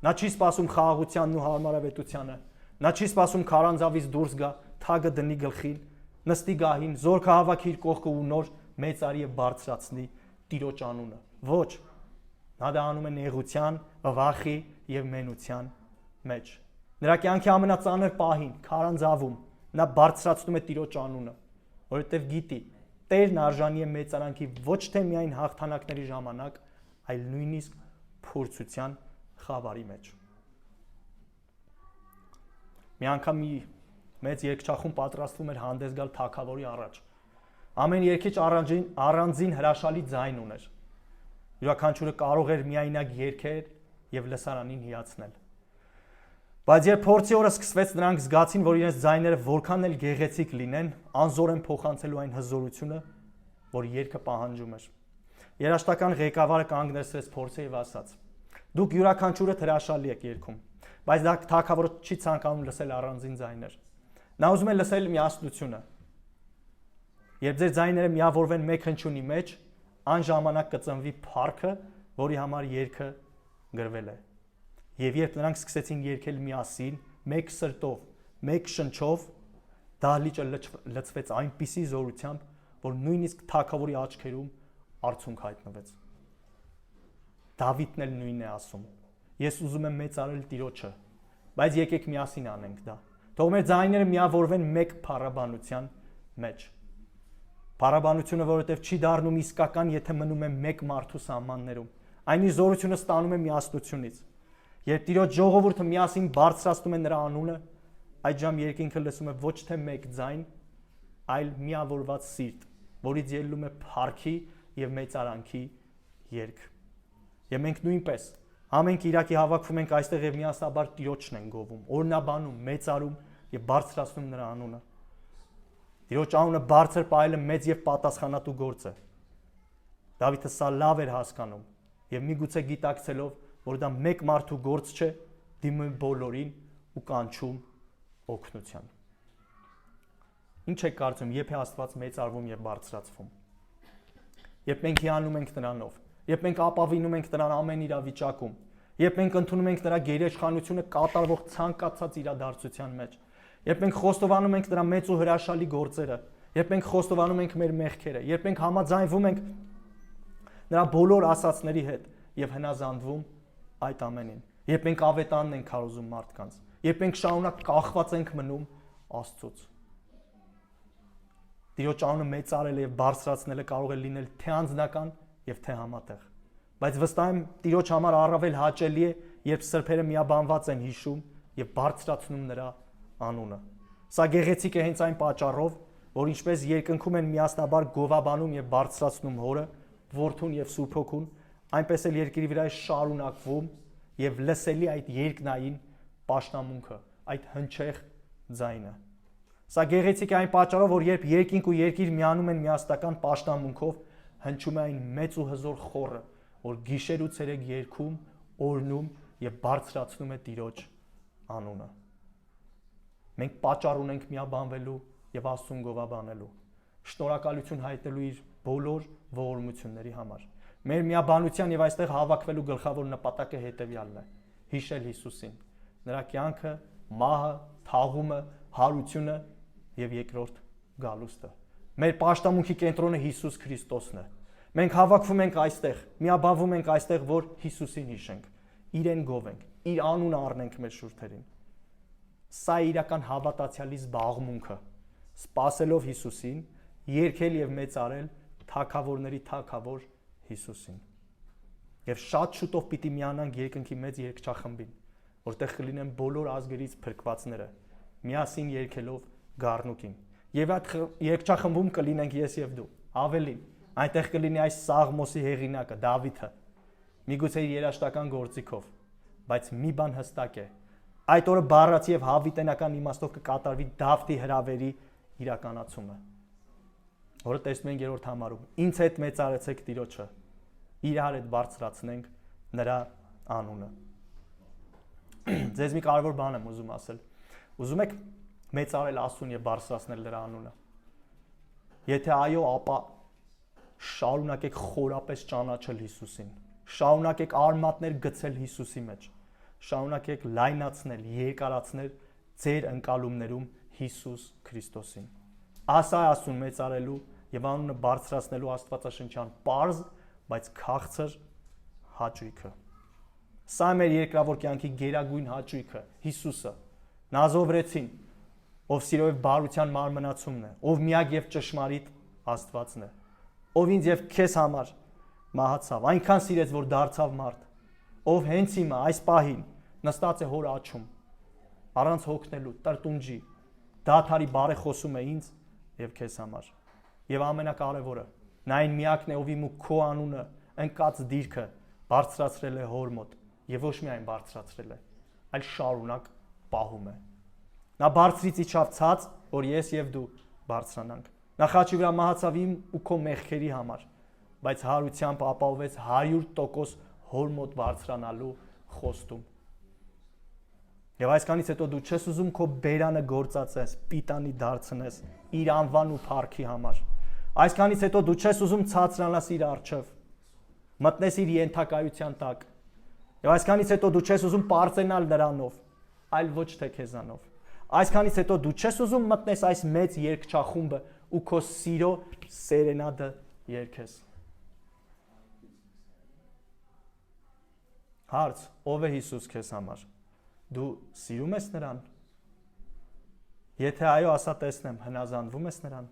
Նա չի սպասում խաղաղությանն ու հարմարավետությանը, նա չի սպասում քարանձավից դուրս գա, թագը դնի գլխին, նստի գահին, զորքը հավաքի իր կողքը ու նոր մեծարի եւ բարձրացնի Տիրոջ անունը։ Ոչ, նա դա անում է նեղության, վախի եւ մենության մեջ։ Նրա կյանքի ամենածանր պահին, քարանձավում, նա բարձրացնում է Տիրոջ անունը, որովհետեւ գիտի, Տերն արժանի է մեծարանքի ոչ թե միայն հաղթանակների ժամանակ, այլ նույնիսկ փորձության խավարի մեջ։ Մի անգամ մի մեծ երգչախումբ պատրաստվում էր հանդես գալ թագավորի առաջ։ Ամեն երգիչ առանձին հրաշալի ձայն ուներ։ Յուրաքանչյուրը կարող էր միայնակ երգել եւ լսարանին հիացնել։ Բայց երբ փորձի օրը սկսվեց, նրանք զգացին, որ իրենց ձայները որքան էլ գեղեցիկ լինեն, անզոր են փոխանցելու այն հզորությունը, որ երգը պահանջում էր։ Երաժշտական ղեկավարը կանգնեցրեց փորձը եւ ասաց. «Դուք յուրաքանչյուրը հրաշալի եք երգում, բայց դա թագավորը չի ցանկանում լսել առանձին ձայներ։ Նա ուզում է լսել միասնությունը։ Երբ ձեր ձայները միավորվեն մեկ հնչյունի մեջ, այն ժամանակ կծնվի փառքը, որի համար երգը գրվել է։ Եվ երբ նրանք սկսեցին երգել միասին, մեկ սրտով, մեկ շնչով դահլիճը լցվեց այնպիսի զորությամբ, որ նույնիսկ թագավորի աչքերում արցունք հայտնվեց։ Դավիթն էլ նույնն է ասում. Ես ուզում եմ մեծարել Տիրոջը, բայց եկեք միասին անենք դա։ Թող մեր ձայները միավորվեն մեկ փառաբանության մեջ։ Փառաբանությունը, որովհետև չի դառնում իսկական, եթե մնում է մեկ մարդու սահմաններում։ Այն իր զորությունը ստանում է միասնությունից։ Երբ Տիրոջ ժողովուրդը միասին բարձրացնում է նրա անունը, այդժամ երկինքը լսում է ոչ թե մեկ ձայն, այլ միավորված սիրտ, որից ելնում է փառքի եւ մեծարանքի երգ։ Եվ մենք նույնպես ամեն Կիրակի հավաքվում ենք այստեղ եւ միասնաբար Տիրոջն են գովում, օրհնաբանում, մեծարում եւ բարձրացնում նրա անունը։ Տիրոջ անունը բարձր պահելը մեծ եւ պատասխանատու գործ է։ Դավիթը սա լավ էր հասկանում եւ միգուցե գիտակցելով, որ դա մեկ մարդու գործ չէ, դիմում է բոլորին ու կանչում օգնության։ Ինչ է կարծում, երբ է Աստված մեծարվում եւ բարձրացվում։ Երբ մենք հիանում ենք նրանով, երբ մենք ապավինում ենք նրան ամեն իրավիճակում, երբ մենք ընդունում ենք նրա գերեշխանությունը կատարվող ցանկացած իրադարձության մեջ, երբ մենք խոստովանում ենք նրա մեծ ու հրաշալի գործերը, երբ մենք խոստովանում ենք մեր մեղքերը, երբ մենք համաձայնվում ենք նրա բոլոր ասածների հետ եւ հնազանդվում այդ ամենին, երբ մենք ավետանն ենք քարոզում մարդկանց, երբ մենք շարունակ կախված ենք մնում Աստծուց։ Տիրոջ անունը մեծարելը եւ բարձրացնելը կարող է լինել թե անձնական եւ թե համատեղ, բայց վստահ եմ Տիրոջ համար առավել հաճելի է, երբ սրբերը միաբանված են հիշում եւ բարձրացնում նրա անունը։ Սա գեղեցիկ է հենց այն պատճառով, որ ինչպես երկնքում են միասնաբար գովաբանում եւ բարձրացնում Հորը, Որդուն եւ Սուրբ Հոգուն, այնպես էլ երկրի վրա է շարունակվում եւ լսելի այդ երկնային պաշտամունքը, այդ հնչեղ ձայնը։ Սա գեղեցիկ է այն պատճառով, որ երբ երկինք ու երկիր միանում են միասնական պաշտամունքով, հնչում է այն մեծ ու հզոր խոռը, որ գիշեր ու ցերեկ երգում, օրհնում եւ բարձրացնում է Տիրոջ անունը։ Մենք պատճառ ունենք միաբանվելու եւ Աստծուն գովաբանելու, շնորհակալություն հայտնելու իր բոլոր ողորմությունների համար։ Մեր միաբանության եւ այստեղ հավաքվելու գլխավոր նպատակը հետեւյալն է՝ հիշել Հիսուսին, նրա կյանքը, մահը, թաղումը, հարությունը եւ երկրորդ գալուստը։ Մեր պաշտամունքի կենտրոնը Հիսուս Քրիստոսն է։ Մենք հավաքվում ենք այստեղ, միաբանվում ենք այստեղ, որ Հիսուսին հիշենք, իրեն գովենք, իր անունը առնենք մեր շուրթերին։ Սա է իրական հավատացյալի զբաղմունքը, սպասելով Հիսուսին, երգել եւ մեծարել թագավորների թագավոր Հիսուսին։ Եվ շատ շուտով պիտի միանանք երկնքի մեծ երգչախմբին, որտեղ կլինեն բոլոր ազգերից փրկվածները, միասին երգելով գառնուկին։ Եվ այդ երգչախմբում կլինենք ես եւ դու։ Ավելին, այնտեղ կլինի այս Սաղմոսի հեղինակը Դավիթը, միգուցե իր երաշտական գործիքով, բայց մի բան հստակ է, այդ օրը բառացի եւ հավիտենական իմաստով կկատարվի Դավթի հրավերի իրականացումը, որը տեսնում ենք 3-րդ համարում։ Ինձ հետ մեծարեցեք Տիրոջը, իրար հետ բարձրացնենք նրա անունը։ Ձեզ մի կարևոր բան եմ ուզում ասել։ Ուզում եք մեծարել Աստծուն եւ բարձրացնել նրա անունը։ Եթե այո, ապա շարունակեք խորապես ճանաչել Հիսուսին։ Շարունակեք արմատներ գցել Հիսուսի մեջ։ Շարունակեք լայնացնել, երկարացնել ձեր ընկալումներում Հիսուս Քրիստոսին։ Ասա է Աստծուն մեծարելու եւ անունը բարձրացնելու Աստվածաշնչյան պարզ, բայց քաղցր հաճույքը։ Սա մեր երկրավոր կյանքի գերագույն հաճույքը, Հիսուսը, Նազովրեցին, ով սիրո եւ բարության մարմնացումն է, ով միակ եւ ճշմարիտ Աստվածն է, ով ինձ եւ քեզ համար մահացավ, այնքան սիրեց, որ դարձավ մարդ, ով հենց հիմա այս պահին նստած է Հոր աջում, առանց հոգնելու, տրտունջի, դադարի բարեխոսում է ինձ եւ քեզ համար։ Եվ ամենակարևորը, նա այն միակն է, ով իմ ու քո անունը ընկած դիրքը բարձրացրել է Հոր մոտ եւ ոչ միայն բարձրացրել է, այլ շարունակ պահում է։ Նա բարձրից իջավ ցած, որ ես եւ դու բարձրանանք։ Նա խաչի վրա մահացավ իմ ու քո մեղքերի համար, բայց հարությամբ ապահովեց 100% Հոր մոտ բարձրանալու խոստում։ Եվ այսքանից հետո դու չես ուզում քո բերանը գործածես, պիտանի դարձնես իր անվան ու փառքի համար։ Այսքանից հետո դու չես ուզում ցածրանաս իր առջև, մտնես իր ենթակայության տակ։ Եվ այսքանից հետո դու չես ուզում պարծենալ նրանով, այլ ոչ թե քեզանով։ Այսքանից հետո դու չես ուզում մտնես այս մեծ երգչախումբը ու քո սիրո սերենադը երգես։ Հարց. ով է Հիսուս քեզ համար։ Դու սիրում ես նրան։ Եթե այո, ասա տեսնեմ, հնազանդվում ես նրան։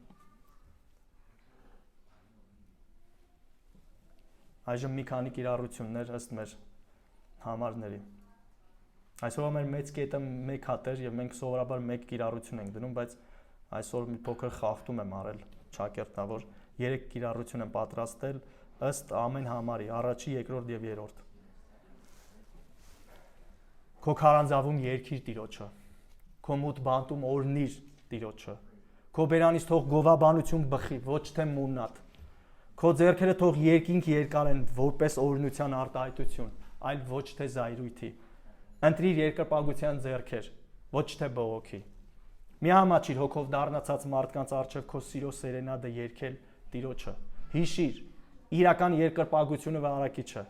Այժմ մի քանի կիրառություններ ըստ մեր համարների։ Այսօր մեր մեծ կետը մեկ հատ էր եւ մենք սովորաբար մեկ կիրառություն ենք դնում, բայց այսօր մի փոքր խախտում եմ արել ճակերտա, որ 3 կիրառություն եմ պատրաստել ըստ ամեն համարի, առաջի, երկրորդ եւ երրորդ։ Քո քարանձավում երկիր Տիրոջը, քո մութ բանտում օրնիր Տիրոջը, քո բերանից թող գովաբանություն բխի, ոչ թե մունատ, քո ձեռքերը թող երկինք երկարեն որպես օրհնության արտահայտություն, այլ ոչ թե զայրույթի, ընտրիր երկրպագության ձեռքեր, ոչ թե բողոքի, մի համաչիր հոգով դառնացած մարդկանց առջև քո սիրո սերենադը երգել Տիրոջը, հիշիր իրական երկրպագությունը վարակիչը,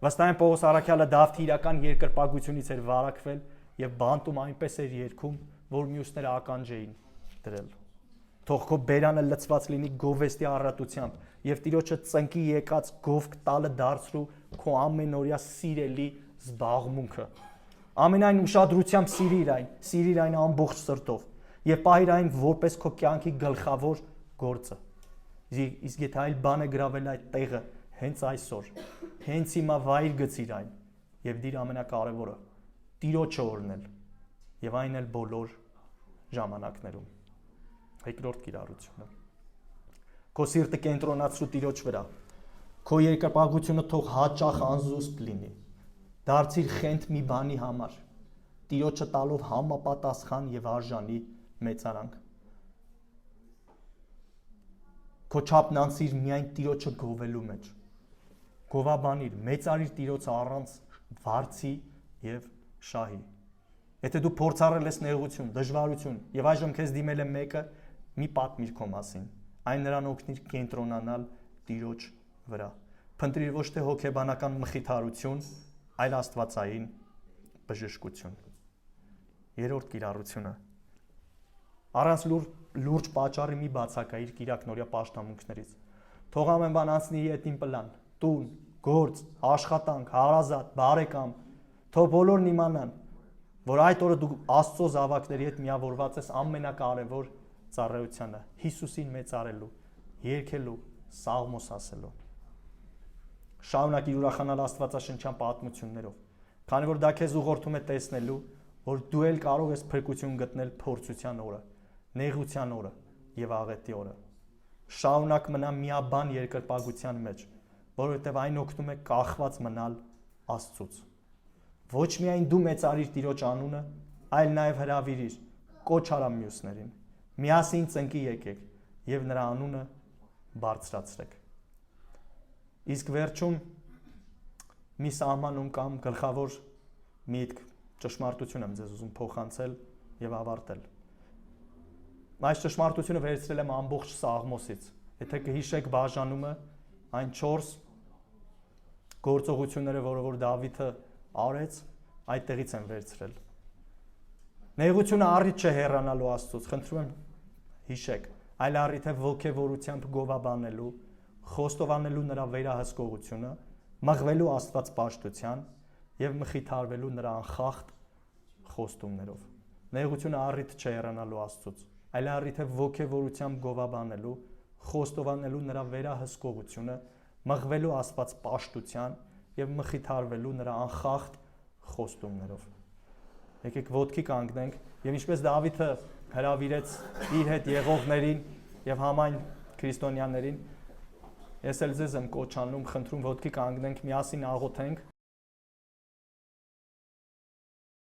վստահ եմ Պողոս առաքյալը Դավթի իրական երկրպագությունից էր վարակվել եւ բանտում այնպես էր երգում, որ մյուսները ականջ էին դրել։ Թող քո բերանը լցված լինի գովեստի առատությամբ եւ Տիրոջը ծնկի եկած գովք տալը դարձրու քո ամենօրյա սիրելի զբաղմունքը։ Ամենայն ուշադրությամբ սիրիր այն ամբողջ սրտով եւ պահիր այն որպես քո կյանքի գլխավոր գործը։ Իսկ եթե այլ բան է գրավել այդ տեղը, հենց այսօր, հենց հիմա վայր գցիր այն եւ դիր ամենակարևորը Տիրոջը օրհնել եւ այն էլ բոլոր ժամանակներում։ Երկրորդ կիրառությունը։ Քո սիրտը կենտրոնացրու Տիրոջ վրա։ Քո երկրպագությունը թող հաճախ անզուսպ լինի։ Դարձիր խենթ մի բանի համար, Տիրոջը տալով համապատասխան եւ արժանի մեծարանք։ Քո չափն անցիր միայն Տիրոջը գովելու մեջ։ Գովաբանիր, մեծարիր Տիրոջը առանց վարձի եւ շահի։ Եթե դու փորձառել ես նեղություն, դժվարություն եւ այժմ քեզ դիմել է մեկը, մի պատմիր քո մասին։ Այն նրան օգնիր կենտրոնանալ Տիրոջ վրա։ Փնտրիր ոչ թե հոգեբանական մխիթարություն, այլ աստվածային բժշկություն։ Երրորդ կիրառությունը։ Առանց լուրջ պատճառի մի բացակայիր կիրակնորյա պաշտամունքներից։ Թող ամեն բան անցնի ետին պլան, տուն, գործ, աշխատանք, հարազատ, բարեկամ, թող բոլորն իմանան, որ այդ օրը դու Աստծո զավակների հետ միավորված ես ամենակարևոր ծառայությանը, Հիսուսին մեծարելու, երգելու, սաղմոս ասելու։ Շարունակիր ուրախանալ Աստվածաշնչյան պատմություններով, քանի որ դա քեզ ուղղորդում է տեսնելու, որ դու էլ կարող ես փրկություն գտնել փորձության օրը, նեղության օրը եւ աղետի օրը։ Շարունակ մնա միաբան երկրպագության մեջ, որովհետեւ այն օգնում է կախված մնալ Աստծուց։ Ոչ միայն դու մեծարիր Տիրոջ անունը, այլ նաև հրավիրիր, կոչ արա մյուսներին, միասին ծնկի եկեք եւ նրա անունը բարձրացրեք։ Իսկ վերջում մի սահմանում կամ գլխավոր միտք, ճշմարտություն եմ ձեզ ուզում փոխանցել եւ ավարտել։ Այս ճշմարտությունը վերցրել եմ ամբողջ Սաղմոսից։ Եթե կհիշեք բաժանումը, այն 4 գործողությունները, որ Դավիթը արեց, այդտեղից են վերցրել։ Նեղությունը առիթ չէ հեռանալու Աստծուց, խնդրում եմ հիշեք, այլ առիթ է ոգևորությամբ գովաբանելու, խոստովանելու նրա վերահսկողությունը, մղվելու Աստված պաշտության եւ մխիթարվելու նրա անխախտ խոստումներով։ Նեղությունը առիթ չէ հեռանալու Աստծուց, այլ առիթ է ոգևորությամբ գովաբանելու, խոստովանելու նրա վերահսկողությունը, մղվելու Աստված պաշտության եւ մխիթարվելու նրա անխախտ խոստումներով։ Եկեք ոտքի կանգնենք եւ ինչպես Դավիթը հրավիրեց իր հետ եղողներին եւ համայն քրիստոնյաներին, ես էլ ձեզ եմ կոչ անում, խնդրում ոտքի կանգնենք, միասին աղոթենք